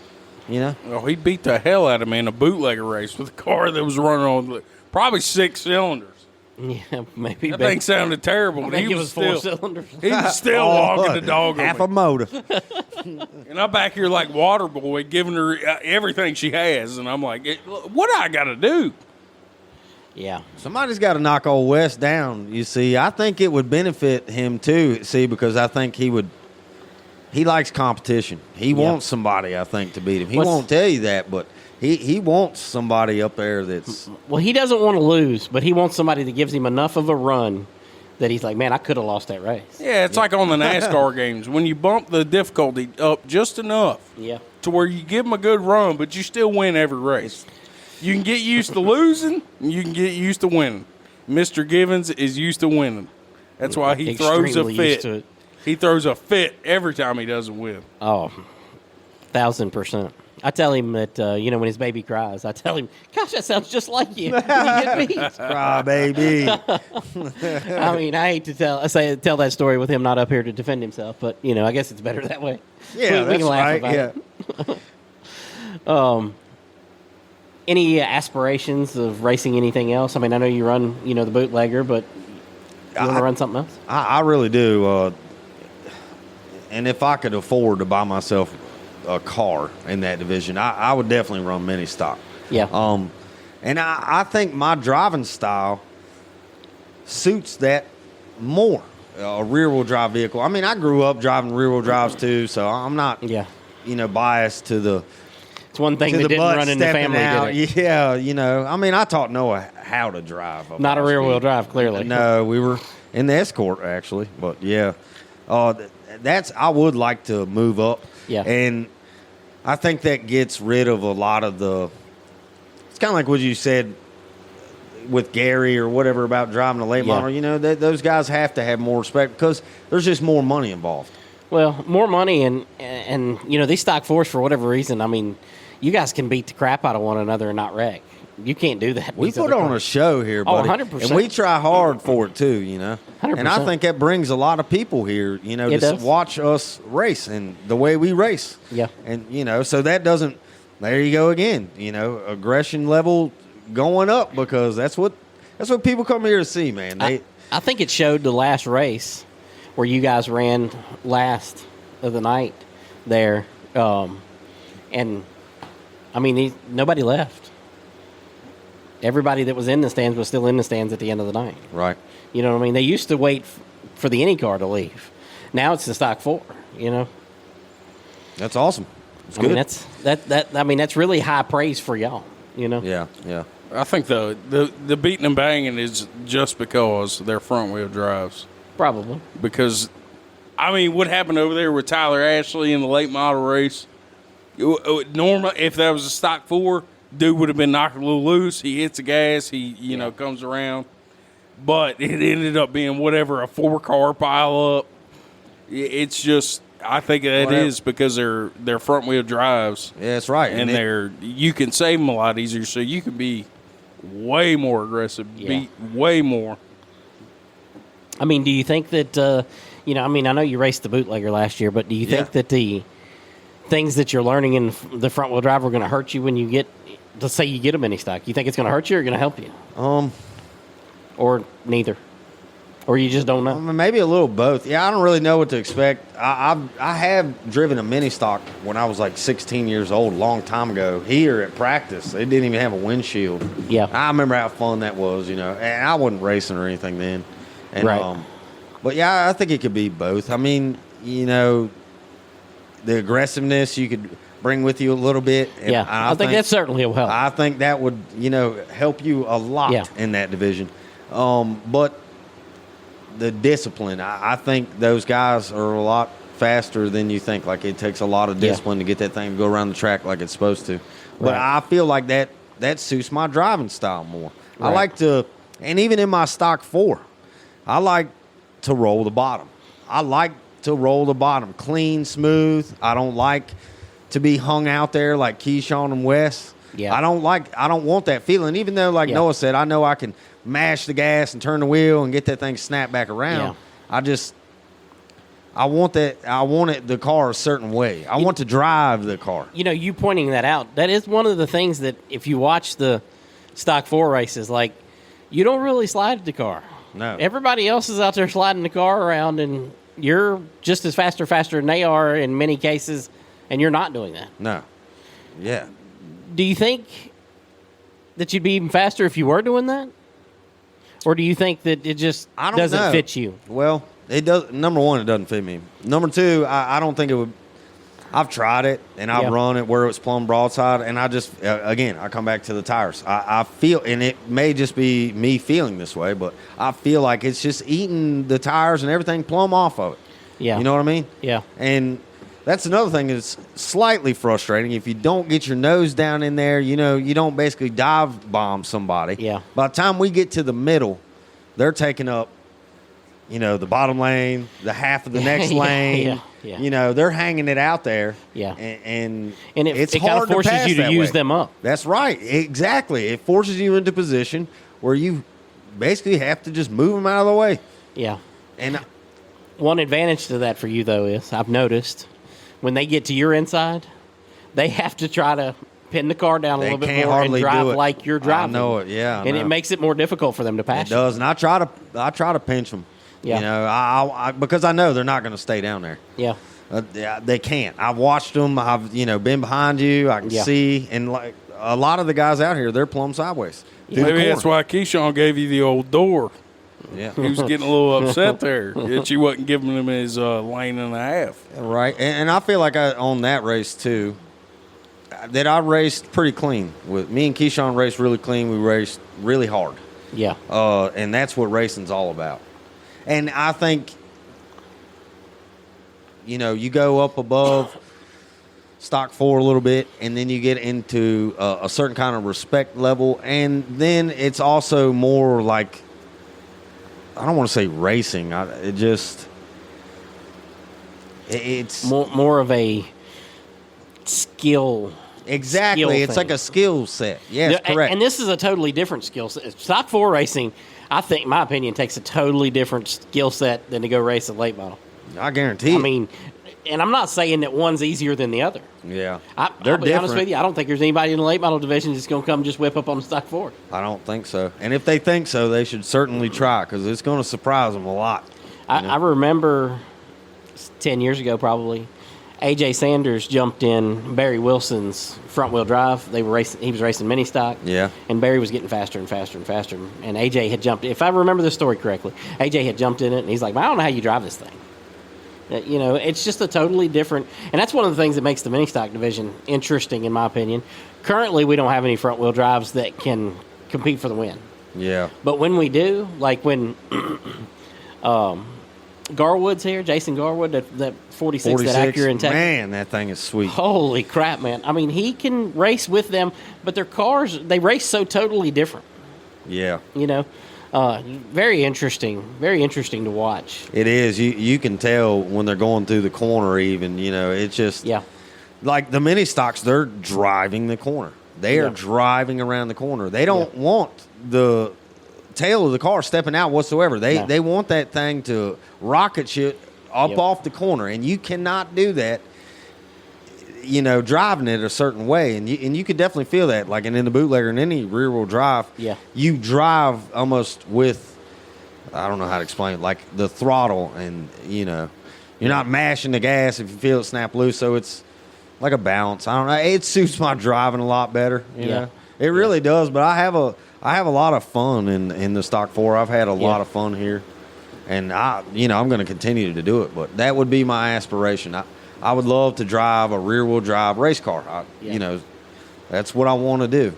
Well, he beat the hell out of me in a bootlegger race with a car that was running on probably 6 cylinders. Yeah, maybe. That thing sounded terrible, I but think he it was 4 still cylinders. he was still walking the dog. Half on a me. motor. And I'm back here like water boy, giving her everything she has, and I'm like, what do I got to do? Yeah. Somebody's got to knock old Wes down. You see, I think it would benefit him too. See, because I think he likes competition. He wants somebody, I think, to beat him. He won't tell you that, but he wants somebody up there that's. Well, he doesn't want to lose, but he wants somebody that gives him enough of a run that he's like, man, I could have lost that race. Yeah, it's like on the NASCAR games when you bump the difficulty up just enough Yeah. to where you give them a good run, but you still win every race. You can get used to losing, and you can get used to winning. Mr. Givens is used to winning. That's why he throws a Extremely used to fit. it. He throws a fit every time he doesn't win. Oh, 1,000%. I tell him that, when his baby cries, I tell him, gosh, that sounds just like you when you get beat. Cry, baby. I mean, I hate to tell that story with him not up here to defend himself, but, I guess it's better that way. Yeah, we can laugh right. about Yeah. it. Any aspirations of racing anything else? I mean, I know you run, the bootlegger, but you want to run something else? I really do. And if I could afford to buy myself a car in that division, I would definitely run mini stock. Yeah. And I think my driving style suits that more. A rear-wheel drive vehicle. I mean, I grew up driving rear-wheel drives too, so I'm not, biased to the. It's one thing that didn't run in the family, did it? Yeah, I mean, I taught Noah how to drive. Not a rear-wheel drive, clearly. No, we were in the Escort actually, but yeah, I would like to move up. Yeah, and I think that gets rid of a lot of the. It's kind of like what you said with Gary or whatever about driving a late model. Those guys have to have more respect because there's just more money involved. Well, more money and these stock fours, for whatever reason, I mean, you guys can beat the crap out of one another and not wreck. You can't do that. We put on a show here, buddy. 100%. And we try hard for it too, 100%. And I think that brings a lot of people here, to watch us race and the way we race. Yeah. And, so that doesn't, there you go again, aggression level going up because that's what people come here to see, man. I think it showed the last race where you guys ran last of the night there, and I mean nobody left. Everybody that was in the stands was still in the stands at the end of the night. Right. You know what I mean? They used to wait for the IndyCar to leave. Now it's the stock four. That's awesome. It's good. That's really high praise for y'all. Yeah. I think the beating and banging is just because they're front wheel drives. Probably. Because, I mean, what happened over there with Tyler Ashley in the late model race? Normally, if that was a stock four, dude would have been knocked a little loose. He hits the gas. He comes around. But it ended up being whatever, a 4-car pile up. It's just, I think that is because they're front wheel drives. Yeah, that's right. And you can save them a lot easier, so you can be way more aggressive, beat way more. I mean, do you think that, I know you raced the bootlegger last year, but do you think that the things that you're learning in the front wheel drive are going to hurt you when you get, let's say you get a mini stock? You think it's going to hurt you or going to help you? Or neither? Or you just don't know? Maybe a little both. Yeah, I don't really know what to expect. I have driven a mini stock when I was like 16 years old, a long time ago, here at practice. They didn't even have a windshield. Yeah. I remember how fun that was, and I wasn't racing or anything then. And, right. But, yeah, I think it could be both. I mean, the aggressiveness you could bring with you a little bit. And yeah, I think that certainly will help. I think that would, help you a lot in that division. But the discipline, I think those guys are a lot faster than you think. Like, it takes a lot of discipline to get that thing to go around the track like it's supposed to. But I feel like that suits my driving style more. Right. I like to, and even in my stock 4, I like to roll the bottom. Clean, smooth. I don't like to be hung out there like Keyshaun and Wes. Yeah. I don't want that feeling. Even though, like Noah said, I know I can mash the gas and turn the wheel and get that thing snapped back around. Yeah. I want the car a certain way. I want to drive the car. You pointing that out, that is one of the things that if you watch the stock 4 races, like, you don't really slide the car. No. Everybody else is out there sliding the car around, and you're just as faster than they are in many cases, and you're not doing that. No. Yeah. Do you think that you'd be even faster if you were doing that? Or do you think that it just doesn't fit you? Well, it does. Number one, it doesn't fit me. Number two, I don't think it would. I've tried it, and I've run it where it's plumb broadside, and I just, again, I come back to the tires. I feel, and it may just be me feeling this way, but I feel like it's just eating the tires and everything plumb off of it. Yeah. You know what I mean? Yeah. And that's another thing that's slightly frustrating. If you don't get your nose down in there, you don't basically dive bomb somebody. Yeah. By the time we get to the middle, they're taking up, the bottom lane, the half of the next lane. Yeah. They're hanging it out there. Yeah. And it hard kind of forces to pass you to use way. them up. That's right. Exactly. It forces you into position where you basically have to just move them out of the way. Yeah. And one advantage to that for you, though, is I've noticed when they get to your inside, they have to try to pin the car down a little bit more and drive like you're driving. I know it, yeah. And it makes it more difficult for them to pass. It does, and I try to pinch them. Yeah. I because I know they're not going to stay down there. Yeah. They can't. I've watched them. I've been behind you. I can see, and like a lot of the guys out here, they're plumb sideways. Maybe that's why Keyshaun gave you the old door. Yeah. He was getting a little upset there that you wasn't giving him his lane and a half. Right. And I feel like on that race, too, that I raced pretty clean. With me and Keyshaun raced really clean. We raced really hard. Yeah. And that's what racing's all about. And I think, you go up above stock 4 a little bit, and then you get into a certain kind of respect level. And then it's also more like, I don't want to say racing. It's more of a skill. Exactly. Skill It's thing. like a skill set. Yes, Yeah, correct. And this is a totally different skill set. Stock 4 racing, I think, in my opinion, takes a totally different skill set than to go race a late model. I guarantee I it. mean, and I'm not saying that one's easier than the other. Yeah. I'll They're be honest different. with you. I don't think there's anybody in the late model division that's going to come just whip up on the stock 4. I don't think so. And if they think so, they should certainly try because it's going to surprise them a lot. I remember 10 years ago probably, A.J. Sanders jumped in Barry Wilson's front-wheel drive. They were racing. He was racing mini stock. Yeah. And Barry was getting faster and faster and faster. And A.J. had jumped. If I remember the story correctly, A.J. had jumped in it, and he's like, "I don't know how you drive this thing." It's just a totally different. And that's one of the things that makes the mini stock division interesting, in my opinion. Currently, we don't have any front-wheel drives that can compete for the win. Yeah. But when we do, like when Garwood's here, Jason Garwood, that 46, that Acura in Texas. Man, that thing is sweet. Holy crap, man. I mean, he can race with them, but their cars, they race so totally different. Yeah. Very interesting to watch. It is. You can tell when they're going through the corner even, it's just Yeah. like the mini stocks, they're driving the corner. They are Yeah. driving around the corner. They don't want the tail of the car stepping out whatsoever. They want that thing to rocket shit up Yep. off the corner, and you cannot do that. Driving it a certain way, and you could definitely feel that. Like in the bootlegger and any rear wheel drive, Yeah. you drive almost with, I don't know how to explain it, like the throttle, and you're not mashing the gas if you feel it snap loose. So it's like a balance. I don't know. It suits my driving a lot better. You know, it really does. But I have a lot of fun in the stock 4. I've had a lot of fun here, and I'm going to continue to do it. But that would be my aspiration. I would love to drive a rear wheel drive race car. That's what I want to do.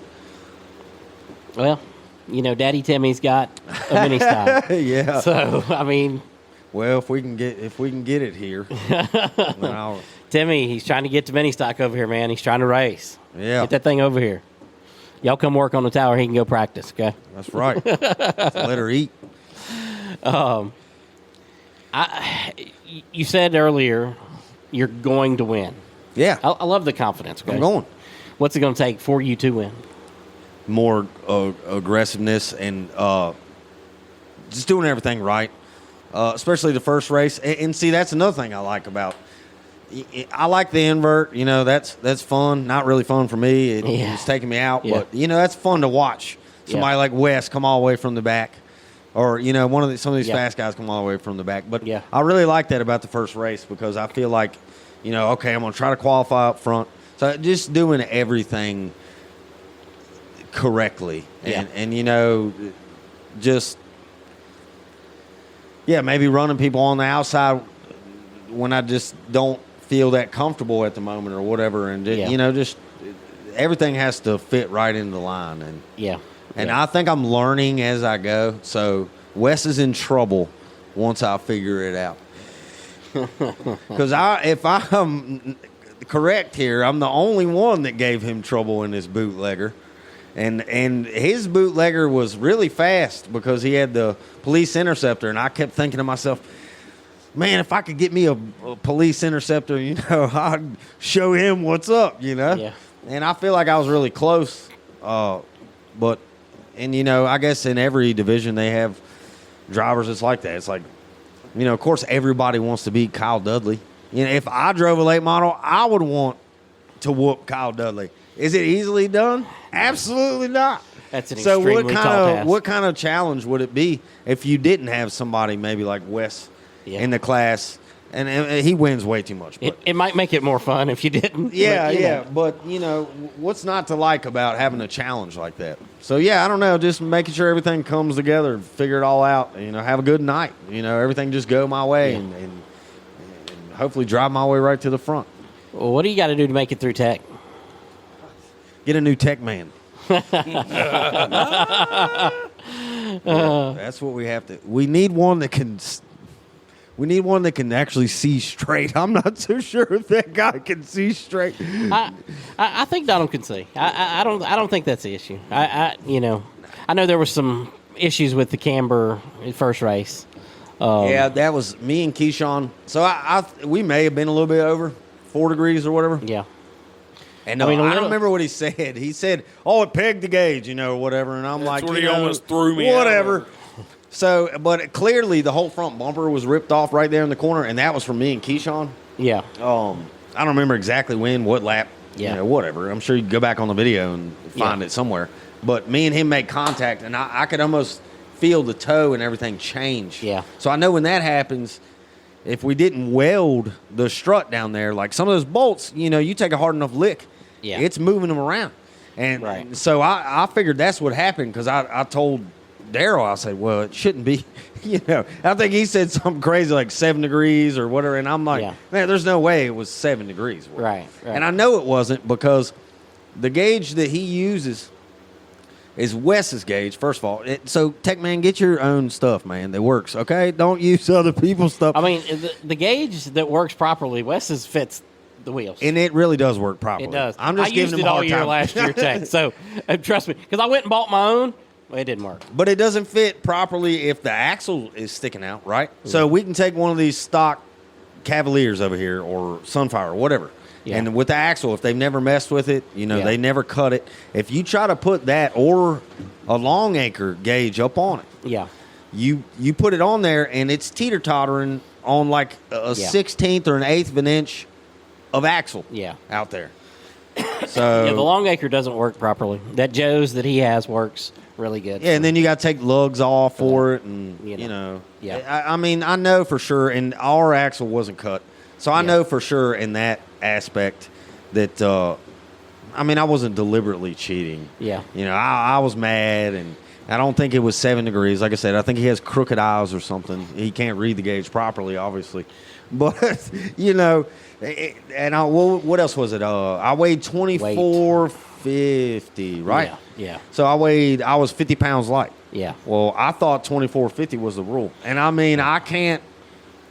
Well, Daddy Timmy's got a mini stock. Yeah. So, I mean, Well, if we can get it here, then I'll, Timmy, he's trying to get to mini stock over here, man. He's trying to race. Yeah. Get that thing over here. Y'all come work on the tower. He can go practice, okay? that's right. Let her eat. You said earlier you're going to win. Yeah, I love the confidence, okay? I'm going. What's it going to take for you to win? More aggressiveness and just doing everything right, especially the first race. And see, that's another thing I like about. I like the invert. That's fun. Not really fun for me. It's taking me out, but that's fun to watch. Somebody like Wes come all the way from the back, or some of these fast guys come all the way from the back. But I really like that about the first race because I feel like, okay, I'm gonna try to qualify up front. So just doing everything correctly, and just maybe running people on the outside when I just don't feel that comfortable at the moment or whatever, and just everything has to fit right into the line, and I think I'm learning as I go. So Wes is in trouble once I figure it out, because if I'm correct here, I'm the only one that gave him trouble in this bootlegger. And his bootlegger was really fast because he had the police interceptor, and I kept thinking to myself, man, if I could get me a police interceptor, I'd show him what's up, Yeah. And I feel like I was really close. I guess in every division they have drivers that's like that. It's like, of course everybody wants to beat Kyle Dudley. If I drove a late model, I would want to whoop Kyle Dudley. Is it easily done? Absolutely not. That's an extremely tall task. What kind of challenge would it be if you didn't have somebody maybe like Wes in the class And he wins way too much. But. It might make it more fun if you didn't. Yeah, but, yeah. But, what's not to like about having a challenge like that? So, yeah, I don't know. Just making sure everything comes together, figure it all out, have a good night. Everything just go my way and hopefully drive my way right to the front. Well, what do you got to do to make it through tech? Get a new tech man. That's what we have to. We need one that can actually see straight. I'm not so sure if that guy can see straight. I think Donald can see. I don't think that's the issue. I know there were some issues with the camber in first race. Yeah, that was me and Keyshaun. So we may have been a little bit over 4 degrees or whatever. Yeah. And I don't remember what he said. He said, "Oh, it pegged the gauge, or whatever." And I'm That's like, what he almost threw me. Whatever. So, but clearly the whole front bumper was ripped off right there in the corner, and that was from me and Keyshaun. Yeah. I don't remember exactly when, what lap. Yeah. Whatever. I'm sure you can go back on the video and find it somewhere. But me and him made contact, and I could almost feel the toe and everything change. Yeah. So I know when that happens, if we didn't weld the strut down there, like some of those bolts, you take a hard enough lick, it's moving them around. And so I figured that's what happened because I told Daryl, I said, well, it shouldn't be, I think he said something crazy like 7 degrees or whatever. And I'm like, man, there's no way it was 7 degrees. Right. And I know it wasn't because the gauge that he uses is Wes's gauge, first of all. So, Tech Man, get your own stuff, man, that works, okay? Don't use other people's stuff. I mean, the gauge that works properly, Wes's fits the wheels. And it really does work properly. It does. I'm just giving him a hard time. I used it all year last year, Tech. So, trust me, because I went and bought my own. Well, it didn't work. But it doesn't fit properly if the axle is sticking out, right? Mm-hmm. So we can take one of these stock Cavaliers over here or Sunfire or whatever. Yeah. And with the axle, if they've never messed with it, they never cut it. If you try to put that or a long anchor gauge up on it, you put it on there and it's teeter-tottering on like a 16th or an 1/8 of an inch of axle out there. So the long anchor doesn't work properly. That Joe's that he has works really good. Yeah, and then you got to take lugs off for it, and I mean, I know for sure, and our axle wasn't cut, so I know for sure in that aspect that I mean, I wasn't deliberately cheating. Yeah, I was mad, and I don't think it was 7 degrees. Like I said, I think he has crooked eyes or something. He can't read the gauge properly, obviously, but and what else was it? I weighed 2450, right? Yeah. So I was 50 pounds light. Yeah. Well, I thought 2450 was the rule, and I mean, I can't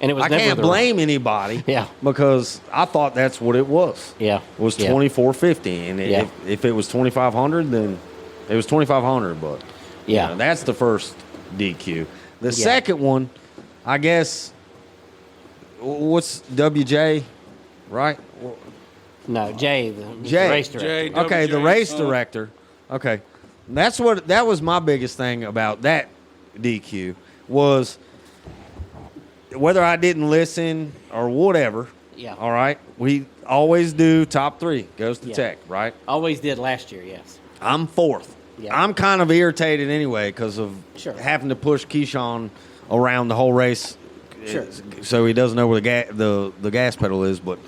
blame anybody. Yeah. Because I thought that's what it was. Yeah. It was 2450, and if it was 2500, then it was 2500. But that's the first DQ. The second one, I guess. What's WJ? Right? No, Jay, the race director. Okay, the race director. Okay. That was my biggest thing about that DQ was whether I didn't listen or whatever. Yeah. All right. We always do top 3 goes to Tech, right? Always did last year, yes. I'm 4th. Yeah. I'm kind of irritated anyway because of having to push Keyshaun around the whole race. Sure. So he doesn't know where the gas pedal is, but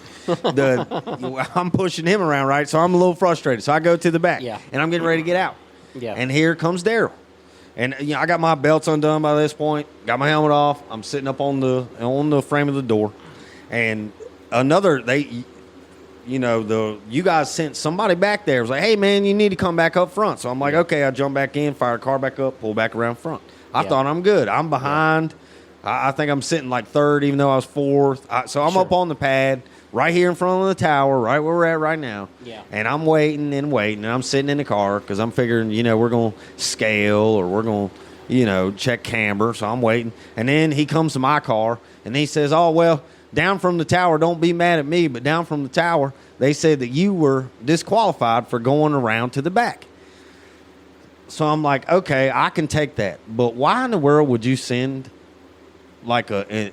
I'm pushing him around, right? So I'm a little frustrated. So I go to the back, and I'm getting ready to get out. Yeah. And here comes Daryl, and I got my belts undone by this point, got my helmet off. I'm sitting up on the frame of the door, and you guys sent somebody back there. It was like, hey man, you need to come back up front. So I'm like, okay, I jump back in, fire the car back up, pull back around front. I thought I'm good. I'm behind. I think I'm sitting like 3rd, even though I was 4th. So I'm up on the pad, right here in front of the tower, right where we're at right now. Yeah. And I'm waiting, and I'm sitting in the car because I'm figuring, we're going to scale or we're going to, check camber. So I'm waiting. And then he comes to my car, and he says, oh, well, down from the tower, don't be mad at me, but down from the tower, they said that you were disqualified for going around to the back. So I'm like, okay, I can take that. But why in the world would you send like an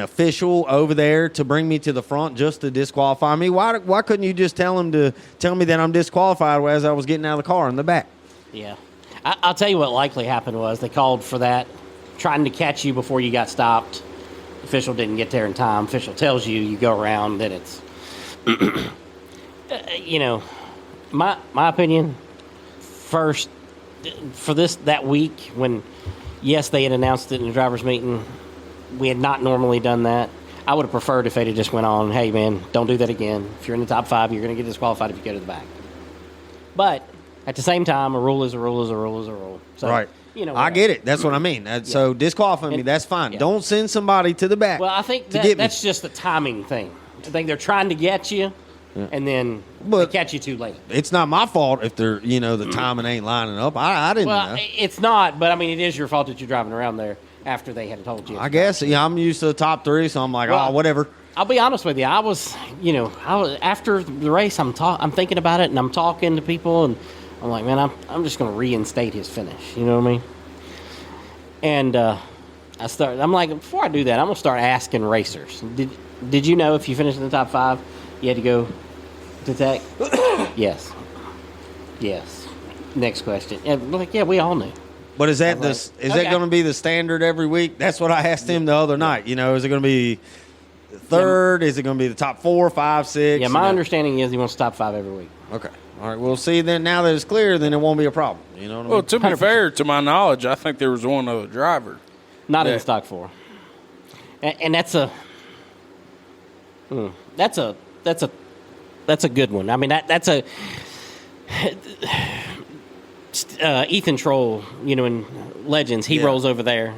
official over there to bring me to the front just to disqualify me? Why couldn't you just tell him to tell me that I'm disqualified as I was getting out of the car in the back? Yeah. I'll tell you what likely happened was they called for that, trying to catch you before you got stopped. Official didn't get there in time. Official tells you, you go around, then it's, my opinion, first, for that week when, yes, they had announced it in the driver's meeting, we had not normally done that. I would have preferred if they'd have just went on, hey, man, don't do that again. If you're in the top 5, you're going to get disqualified if you go to the back. But at the same time, a rule is a rule is a rule is a rule. So, right. I get it. That's what I mean. So disqualifying me, that's fine. Yeah. Don't send somebody to the back. Well, I think that's just a timing thing. I think they're trying to get you, and then they catch you too late. It's not my fault if they're, the timing ain't lining up. I didn't know. Well, it's not, but I mean, it is your fault that you're driving around there after they had told you. I guess. Yeah, I'm used to the top 3, so I'm like, whatever. I'll be honest with you. I was after the race. I'm thinking about it, and I'm talking to people, and I'm like, man, I'm just going to reinstate his finish. You know what I mean? And I'm like, before I do that, I'm going to start asking racers. Did you know if you finished in the top 5, you had to go to tech? Yes. Next question. Yeah, we all knew. But is that that going to be the standard every week? That's what I asked him the other night. Is it going to be third? Is it going to be the top 4, 5, 6? Yeah, my understanding is he wants top 5 every week. Okay. All right. We'll see then. Now that it's clear, then it won't be a problem. You know what I mean? Well, to be fair, to my knowledge, I think there was one other driver. Not in stock 4. And that's a good one. I mean, that's a Ethan Troll, in Legends, he rolls over there.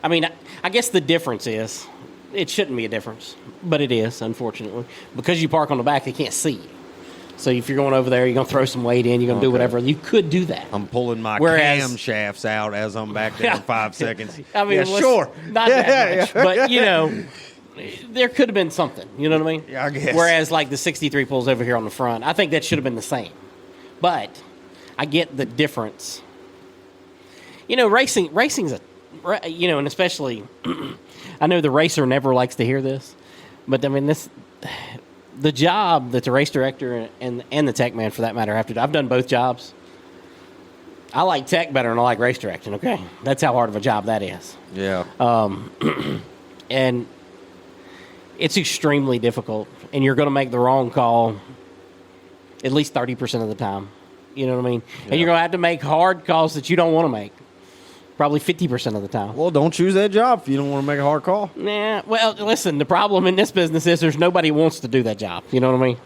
I mean, I guess the difference is, it shouldn't be a difference, but it is, unfortunately. Because you park on the back, they can't see you. So if you're going over there, you're going to throw some weight in, you're going to do whatever. You could do that. I'm pulling my camshafts out as I'm back there in 5 seconds. I mean, sure. Not that much, but, there could have been something. You know what I mean? Yeah, I guess. Whereas, like, the 63 pulls over here on the front, I think that should have been the same. But I get the difference. Racing's and especially, I know the racer never likes to hear this, but I mean, the job that the race director and the tech man, for that matter, have to do. I've done both jobs. I like tech better than I like race directing. Okay, that's how hard of a job that is. Yeah. And it's extremely difficult, and you're going to make the wrong call at least 30% of the time. You know what I mean? Yeah. And you're going to have to make hard calls that you don't want to make, probably 50% of the time. Well, don't choose that job if you don't want to make a hard call. Nah. Well, listen, the problem in this business is there's nobody who wants to do that job. You know what I mean?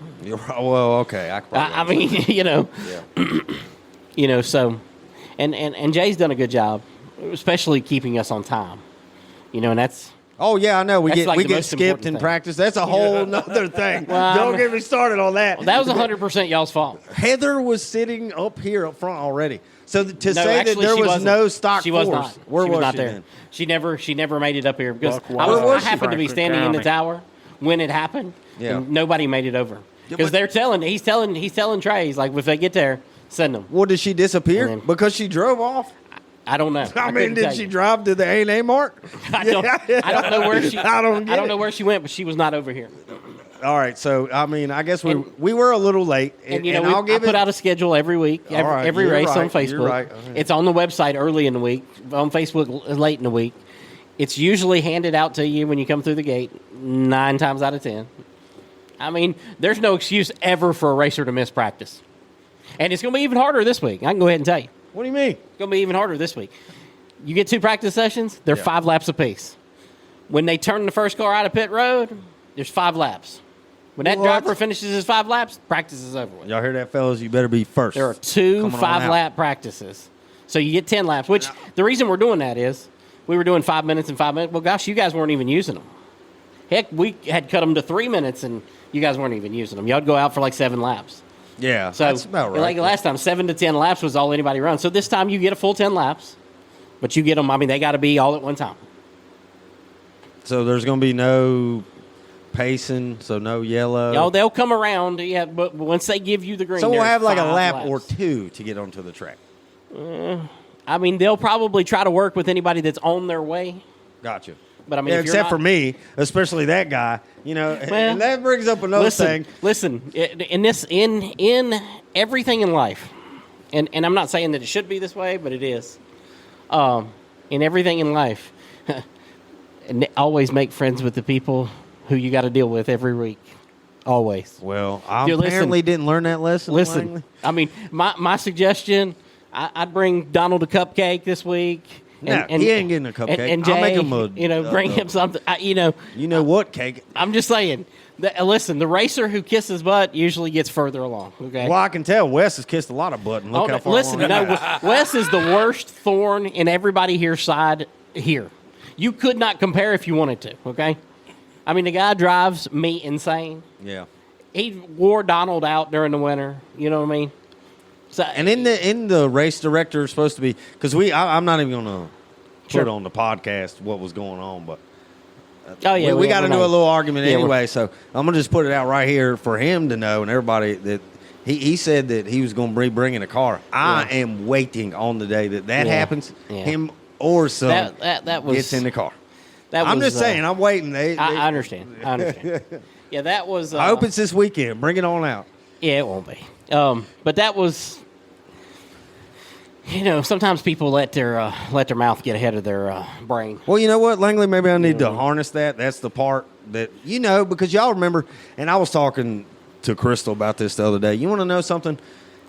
Well, okay. I mean, Yeah. So, and Jay's done a good job, especially keeping us on time. And that's. Oh yeah, I know. We get skipped in thing. Practice. That's a whole nother thing. Don't get me started on that. Well, that was 100% y'all's fault. Heather was sitting up here up front already. So say that there was no stock she was force. Not. Where she was not she there. Then? She never made it up here because I happened to be standing in the tower when it happened. Yeah. And nobody made it over because he's telling Trey, he's like, if they get there, send them. Well, did she disappear because she drove off? I don't know. I mean, did she drive to the A&A mark? I don't know where she. I don't know where she went, but she was not over here. All right, so I mean, I guess we were a little late, and I put out a schedule every week, every race on Facebook. You're right. It's on the website early in the week, on Facebook late in the week. It's usually handed out to you when you come through the gate. 9 times out of 10. I mean, there's no excuse ever for a racer to miss practice, and it's going to be even harder this week. I can go ahead and tell you. What do you mean? It's going to be even harder this week. You get 2 practice sessions, they're 5 laps apiece. When they turn the first car out of pit road, there's 5 laps. When that driver finishes his 5 laps, practice is over with. Y'all hear that, fellas? You better be first. There are 2 5-lap practices. So you get 10 laps, which the reason we're doing that is we were doing 5 minutes and 5 minutes. Well, gosh, you guys weren't even using them. Heck, we had cut them to 3 minutes, and you guys weren't even using them. Y'all would go out for like 7 laps. Yeah, so that's about right. Like last time, 7 to 10 laps was all anybody run. So this time you get a full 10 laps, but you get them. I mean, they got to be all at one time. So there's going to be no pacing, so no yellow. No, they'll come around. Yeah, but once they give you the green, so we'll have like a lap laps. or 2 to get onto the track. I mean, they'll probably try to work with anybody that's on their way. Gotcha. But I mean, except for me, especially that guy, and that brings up another thing. Listen, in everything in life, and I'm not saying that it should be this way, but it is. In everything in life, And always make friends with the people who you got to deal with every week. Always. Well, I Dude, apparently didn't learn that lesson. Listen, Langley. I mean, my suggestion, I'd bring Donald a cupcake this week. No, he ain't getting a cupcake. And Jay, I'll make him bring him something. You know what cake? I'm just saying. Listen, the racer who kisses butt usually gets further along. Okay. Well, I can tell Wes has kissed a lot of butt. And look how far listen, along he is. Wes is the worst thorn in everybody here's side here. You could not compare if you wanted to. Okay. I mean, the guy drives me insane. Yeah. He wore Donald out during the winter. You know what I mean? So, And in the race director is supposed to be because I'm not even going to Sure. put on the podcast what was going on, but oh yeah, we got to do a little argument Yeah, anyway. So I'm gonna just put it out right here for him to know and everybody that he said that he was going to be bringing a car. I am waiting on the day that happens. Yeah. Him or son that was gets in the car. I'm just saying. I'm waiting. I understand. I understand. Yeah, that was. I hope it's this weekend. Bring it on out. Yeah, it won't be. But that was. Sometimes people let their mouth get ahead of their brain. Well, you know what, Langley? Maybe I need to harness that. That's the part that, because y'all remember, and I was talking to Crystal about this the other day. You want to know something?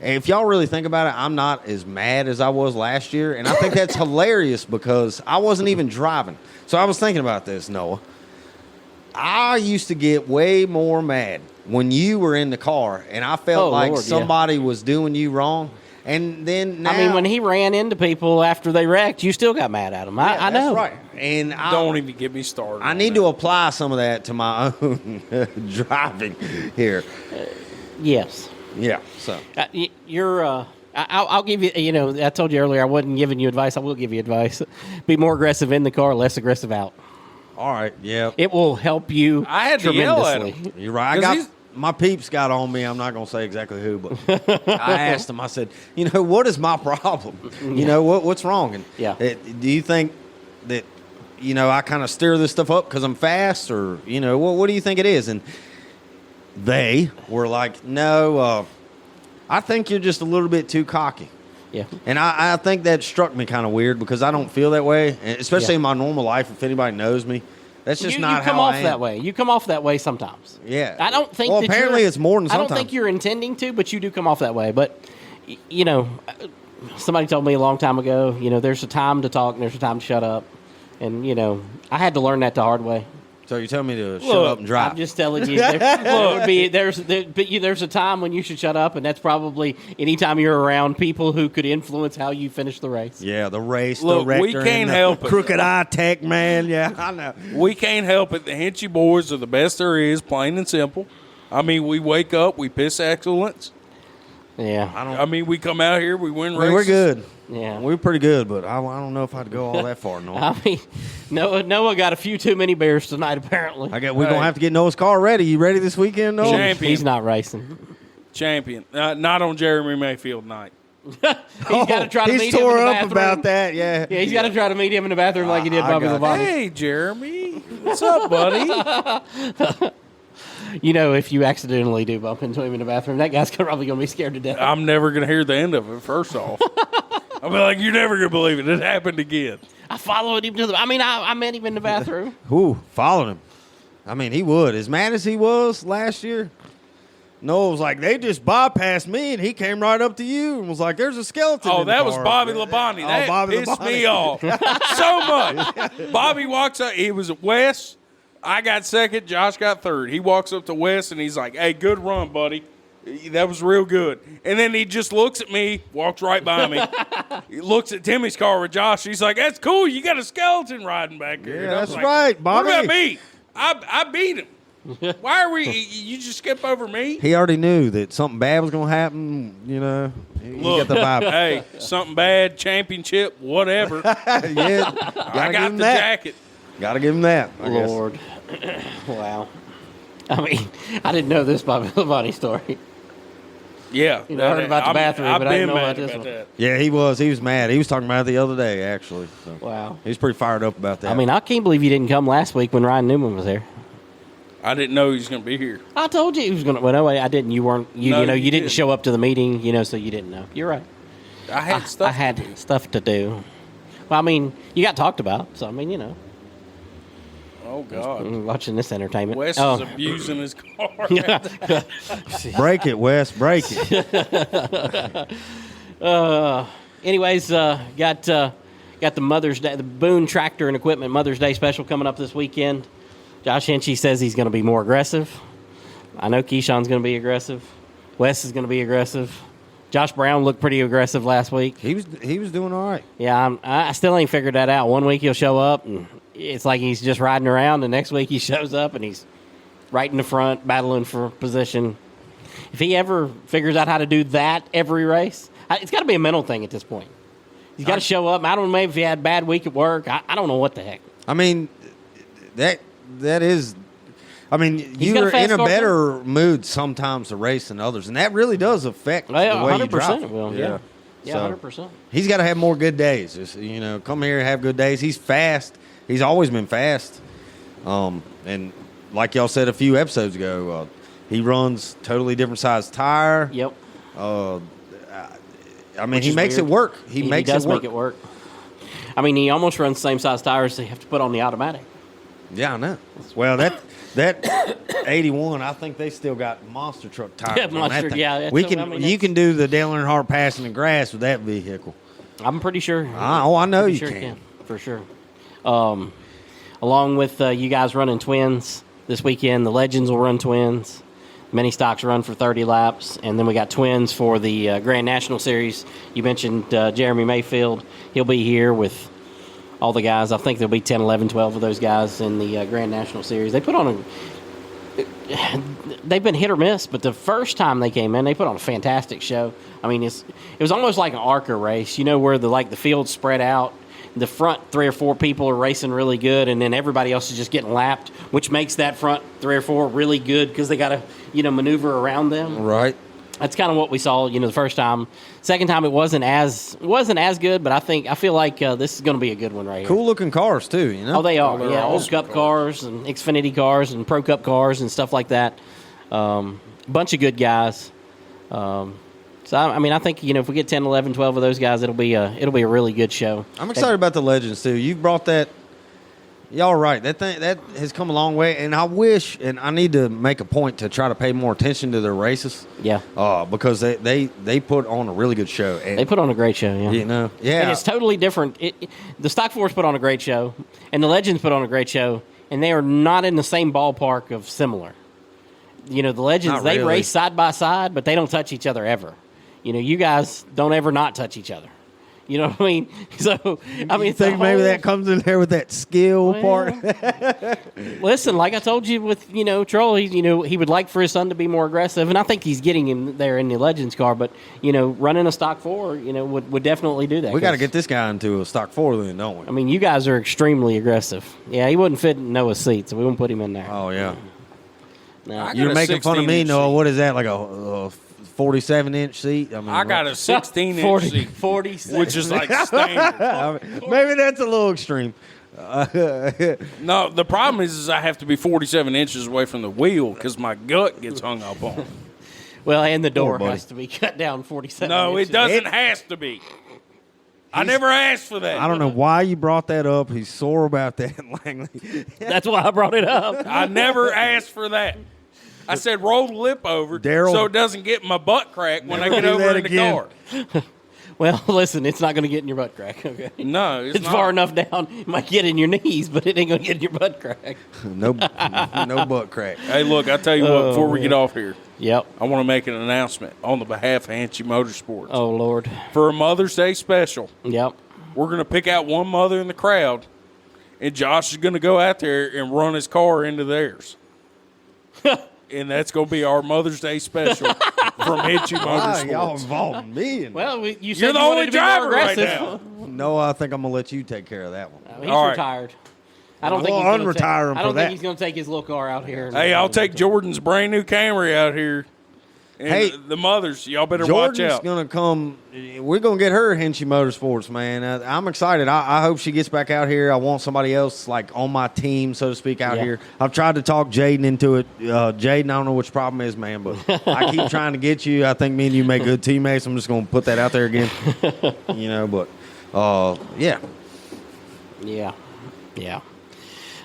If y'all really think about it, I'm not as mad as I was last year, and I think that's hilarious because I wasn't even driving. So I was thinking about this, Noah. I used to get way more mad when you were in the car, and I felt like somebody was doing you wrong. And then now, I mean, when he ran into people after they wrecked, you still got mad at him. I know. That's right. And Don't even get me started. I need to apply some of that to my own driving here. Yes. Yeah. So You're. I'll give you. I told you earlier I wasn't giving you advice. I will give you advice. Be more aggressive in the car, less aggressive out. all right. Yeah. It will help you. I had to yell at tremendously. him. You're right. My peeps got on me. I'm not going to say exactly who, but I asked them. I said, what is my problem? What's wrong? And do you think that I kind of steer this stuff up because I'm fast, or what do you think it is? And they were like, no, I think you're just a little bit too cocky. Yeah. And I think that struck me kind of weird because I don't feel that way, especially in my normal life. If anybody knows me, that's just not how I am. That way. You come off that way sometimes. Yeah. I don't think. Well, apparently it's more than sometimes. I don't think you're intending to, but you do come off that way. But somebody told me a long time ago, there's a time to talk and there's a time to shut up, and I had to learn that the hard way. So you're telling me to shut up and drive? I'm just telling you. There's a time when you should shut up, and that's probably anytime you're around people who could influence how you finish the race. Yeah, the race, Look, the rector, we can't help it. Crooked eye tech, man. Yeah, I know. We can't help it. The Hinchee boys are the best there is, plain and simple. I mean, we wake up, we piss excellence. Yeah. We come out here, we win races. We're good. Yeah. We're pretty good, but I don't know if I'd go all that far, Noah. Noah got a few too many beers tonight, apparently. We're going to have to get Noah's car ready. You ready this weekend, Noah? Champion. He's not racing. Champion. Not on Jeremy Mayfield night. He's got to try to meet him in the tore bathroom. up about that, yeah. Yeah, he's got to try to meet him in the bathroom like he did Bobby Labonte. Hey, Jeremy. What's up, buddy? If you accidentally do bump into him in the bathroom, that guy's probably going to be scared to death. I'm never going to hear the end of it, first off. I'll be like, you're never going to believe it. It happened again. I followed him to the... I met him in the bathroom. Ooh, followed him. I mean, he would. As mad as he was last year, Noah was like, they just bypassed me, and he came right up to you and was like, there's a skeleton in the that was car. Bobby Labonte. That Bobby pissed Labonte. me off so much. Bobby walks up. He was at West. I got second. Josh got third. He walks up to West, and he's like, hey, good run, buddy. That was real good. And then he just looks at me, walks right by me. He looks at Timmy's car with Josh. He's like, that's cool. You got a skeleton riding back there. Yeah, that's right, Bobby. What about me? I beat him. Why are we? You just skip over me? He already knew that something bad was going to happen, He Look, got the vibe. hey, something bad, championship, whatever. Yeah, I got the jacket. Got to give him that. I guess. Lord. Wow. I didn't know this Bobby Labonte story. Yeah. I heard about the bathroom, but I didn't know about this one. That. Yeah, he was. He was mad. He was talking about it the other day, actually. So. Wow. He was pretty fired up about that. I can't believe you didn't come last week when Ryan Newman was there. I didn't know he was going to be here. I told you he was going to. Well, no, I didn't. You weren't. You didn't didn't. show up to the meeting, so you didn't know. You're right. I had stuff. I had stuff to do. Well, you got talked about, so Oh, God. Watching this entertainment. Wes is abusing his car. Break it, Wes. Break it. Anyways, got the Mother's Day, the Boone Tractor and Equipment Mother's Day special coming up this weekend. Josh Hinchee says he's going to be more aggressive. I know Keyshawn's going to be aggressive. Wes is going to be aggressive. Josh Brown looked pretty aggressive last week. He was doing all right. Yeah, I still ain't figured that out. One week he'll show up, and it's like he's just riding around. The next week he shows up, and he's right in the front, battling for position. If he ever figures out how to do that every race, it's got to be a mental thing at this point. He's got to show up. I don't know, maybe if he had a bad week at work. I don't know what the heck. I mean, that is. I mean, you're in a better mood sometimes to race than others, and that really does affect the way you drive. 100% it will. Yeah, 100%. He's got to have more good days. Just, come here and have good days. He's fast. He's always been fast. And like y'all said a few episodes ago, he runs totally different size tire. Yep. I mean, he makes it work. He does make it work. I mean, he almost runs the same size tires they have to put on the automatic. Yeah, I know. Well, that 81, I think they still got monster truck tires. Yeah, monster. Yeah, you can do the Dale Earnhardt Pass in the grass with that vehicle. I'm pretty sure. I know you can for sure. Along with you guys running twins this weekend, the Legends will run twins. Mini stocks run for 30 laps, and then we got twins for the Grand National Series. You mentioned Jeremy Mayfield. He'll be here with all the guys. I think there'll be 10, 11, 12 of those guys in the Grand National Series. They put on they've been hit or miss, but the first time they came in, they put on a fantastic show. I mean, it was almost like an ARCA race, where the field's spread out. The front 3 or 4 people are racing really good, and then everybody else is just getting lapped, which makes that front 3 or 4 really good because they got to, maneuver around them. Right. That's kind of what we saw, the first time. Second time it wasn't as good, but I feel like this is going to be a good one right here. Cool looking cars too, Oh, they are. Yeah, old Cup cars and Xfinity cars and Pro Cup cars and stuff like that. Bunch of good guys. So I mean, I think if we get 10, 11, 12 of those guys, it'll be a really good show. I'm excited about the Legends too. You brought that. Y'all right. That has come a long way, and I wish, and I need to make a point to try to pay more attention to their races. Yeah. Because they put on a really good show. And, they put on a great show. Yeah. Yeah. And it's totally different. The Stock Force put on a great show, and the Legends put on a great show, and they are not in the same ballpark of similar. The Legends they race side by side, but they don't touch each other ever. You guys don't ever not touch each other. You know what I mean? So, you think maybe that comes in there with that skill part? Listen, like I told you with, Troll, he would like for his son to be more aggressive, and I think he's getting him there in the Legends car, but, running a Stock 4, would definitely do that. We got to get this guy into a Stock 4 then, don't we? I mean, you guys are extremely aggressive. Yeah, he wouldn't fit in Noah's seat, so we wouldn't put him in there. Oh, yeah. No. You're making fun of me, Noah. What is that, like a 47-inch seat? I got a 16-inch seat, 47, which is like standard. Maybe that's a little extreme. No, the problem is I have to be 47 inches away from the wheel because my gut gets hung up on. Well, and the door has to be cut down 47 No, inches. it doesn't have to be. I never asked for that. I don't know why you brought that up. He's sore about that, Langley. That's why I brought it up. I never asked for that. I said roll the lip over so it doesn't get my butt crack when I get over in the car. Well, listen, it's not going to get in your butt crack, okay? No, it's not. Far enough down. It might get in your knees, but it ain't going to get in your butt crack. No butt crack. Hey, look, I'll tell you what, before we get off here, yep, I want to make an announcement on the behalf of Hinchee Motorsports. Oh, Lord. For a Mother's Day special, yep, we're going to pick out one mother in the crowd, and Josh is going to go out there and run his car into theirs. And that's going to be our Mother's Day special from Hinchee Motorsports. Y'all involved me in that. Well, you said you're the only driver right now. No, I think I'm going to let you take care of that one. He's all right. retired. I don't think he's going to take his little car out here. Hey, I'll take Jordan's brand new Camry out here. And hey, the mothers, y'all better Jordan's watch out. Going to come. We're going to get her Hinchee Motorsports, man. I'm excited. I hope she gets back out here. I want somebody else like on my team, so to speak, out here. I've tried to talk Jaden into it. Jaden, I don't know what your problem is, man, but I keep trying to get you. I think me and you make good teammates. I'm just going to put that out there again. But yeah. Yeah. Yeah.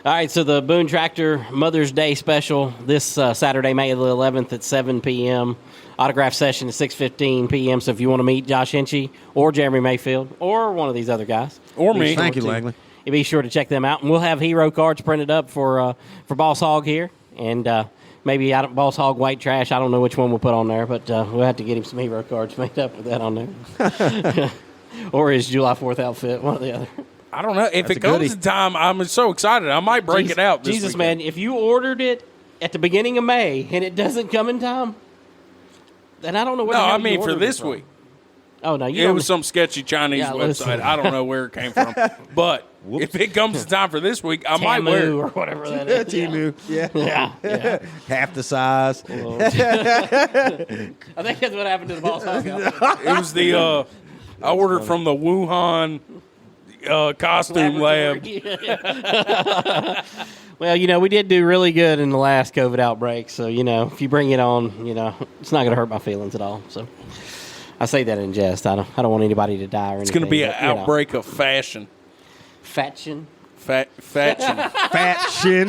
All right, so the Boone Tractor Mother's Day special this Saturday, May the 11th at 7 p.m. Autograph session at 6:15 p.m. So if you want to meet Josh Hinchee or Jeremy Mayfield or one of these other guys. Or me. Thank you, Langley. You be sure to check them out. And we'll have hero cards printed up for Boss Hog here. And maybe Boss Hog White Trash. I don't know which one we'll put on there, but we'll have to get him some hero cards made up with that on there. Or his July 4th outfit, one or the other. I don't know. If it comes in time, I'm so excited. I might break it out this Jesus, weekend. man, if you ordered it at the beginning of May and it doesn't come in time, then I don't know what No, the hell I mean you for ordered this it from. week. Oh, no. It was some sketchy Chinese Yeah, website. listen. I don't know where it came from. But if it comes in time for this week, I might wear Tamu it. or whatever that is. Timu. Yeah. Yeah. Half the size. I think that's what happened to the Boss Hog outfit. It was the I ordered from the Wuhan costume lab. Well, we did do really good in the last COVID outbreak. So, if you bring it on, it's not going to hurt my feelings at all. So I say that in jest. I don't want anybody to die or anything. It's going to be an but, outbreak of fashion. Faction. Faction. Faction.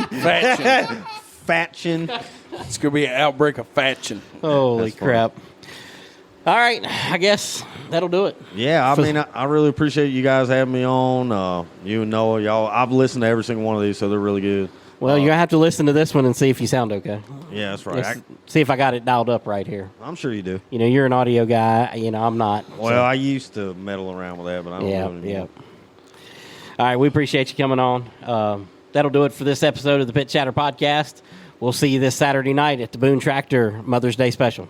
Faction. Faction. It's going to be an outbreak of faction. Holy That's funny. crap. All right. I guess that'll do it. Yeah, I mean, I really appreciate you guys having me on. You and Noah, y'all. I've listened to every single one of these, so they're really good. Well, you're going to have to listen to this one and see if you sound okay. Yeah, that's right. See if I got it dialed up right here. I'm sure you do. You're an audio guy. I'm not. Well, I used to meddle around with that, but I don't know Yeah. anymore. All right. We appreciate you coming on. That'll do it for this episode of the Pit Chatter Podcast. We'll see you this Saturday night at the Boone Tractor Mother's Day Special.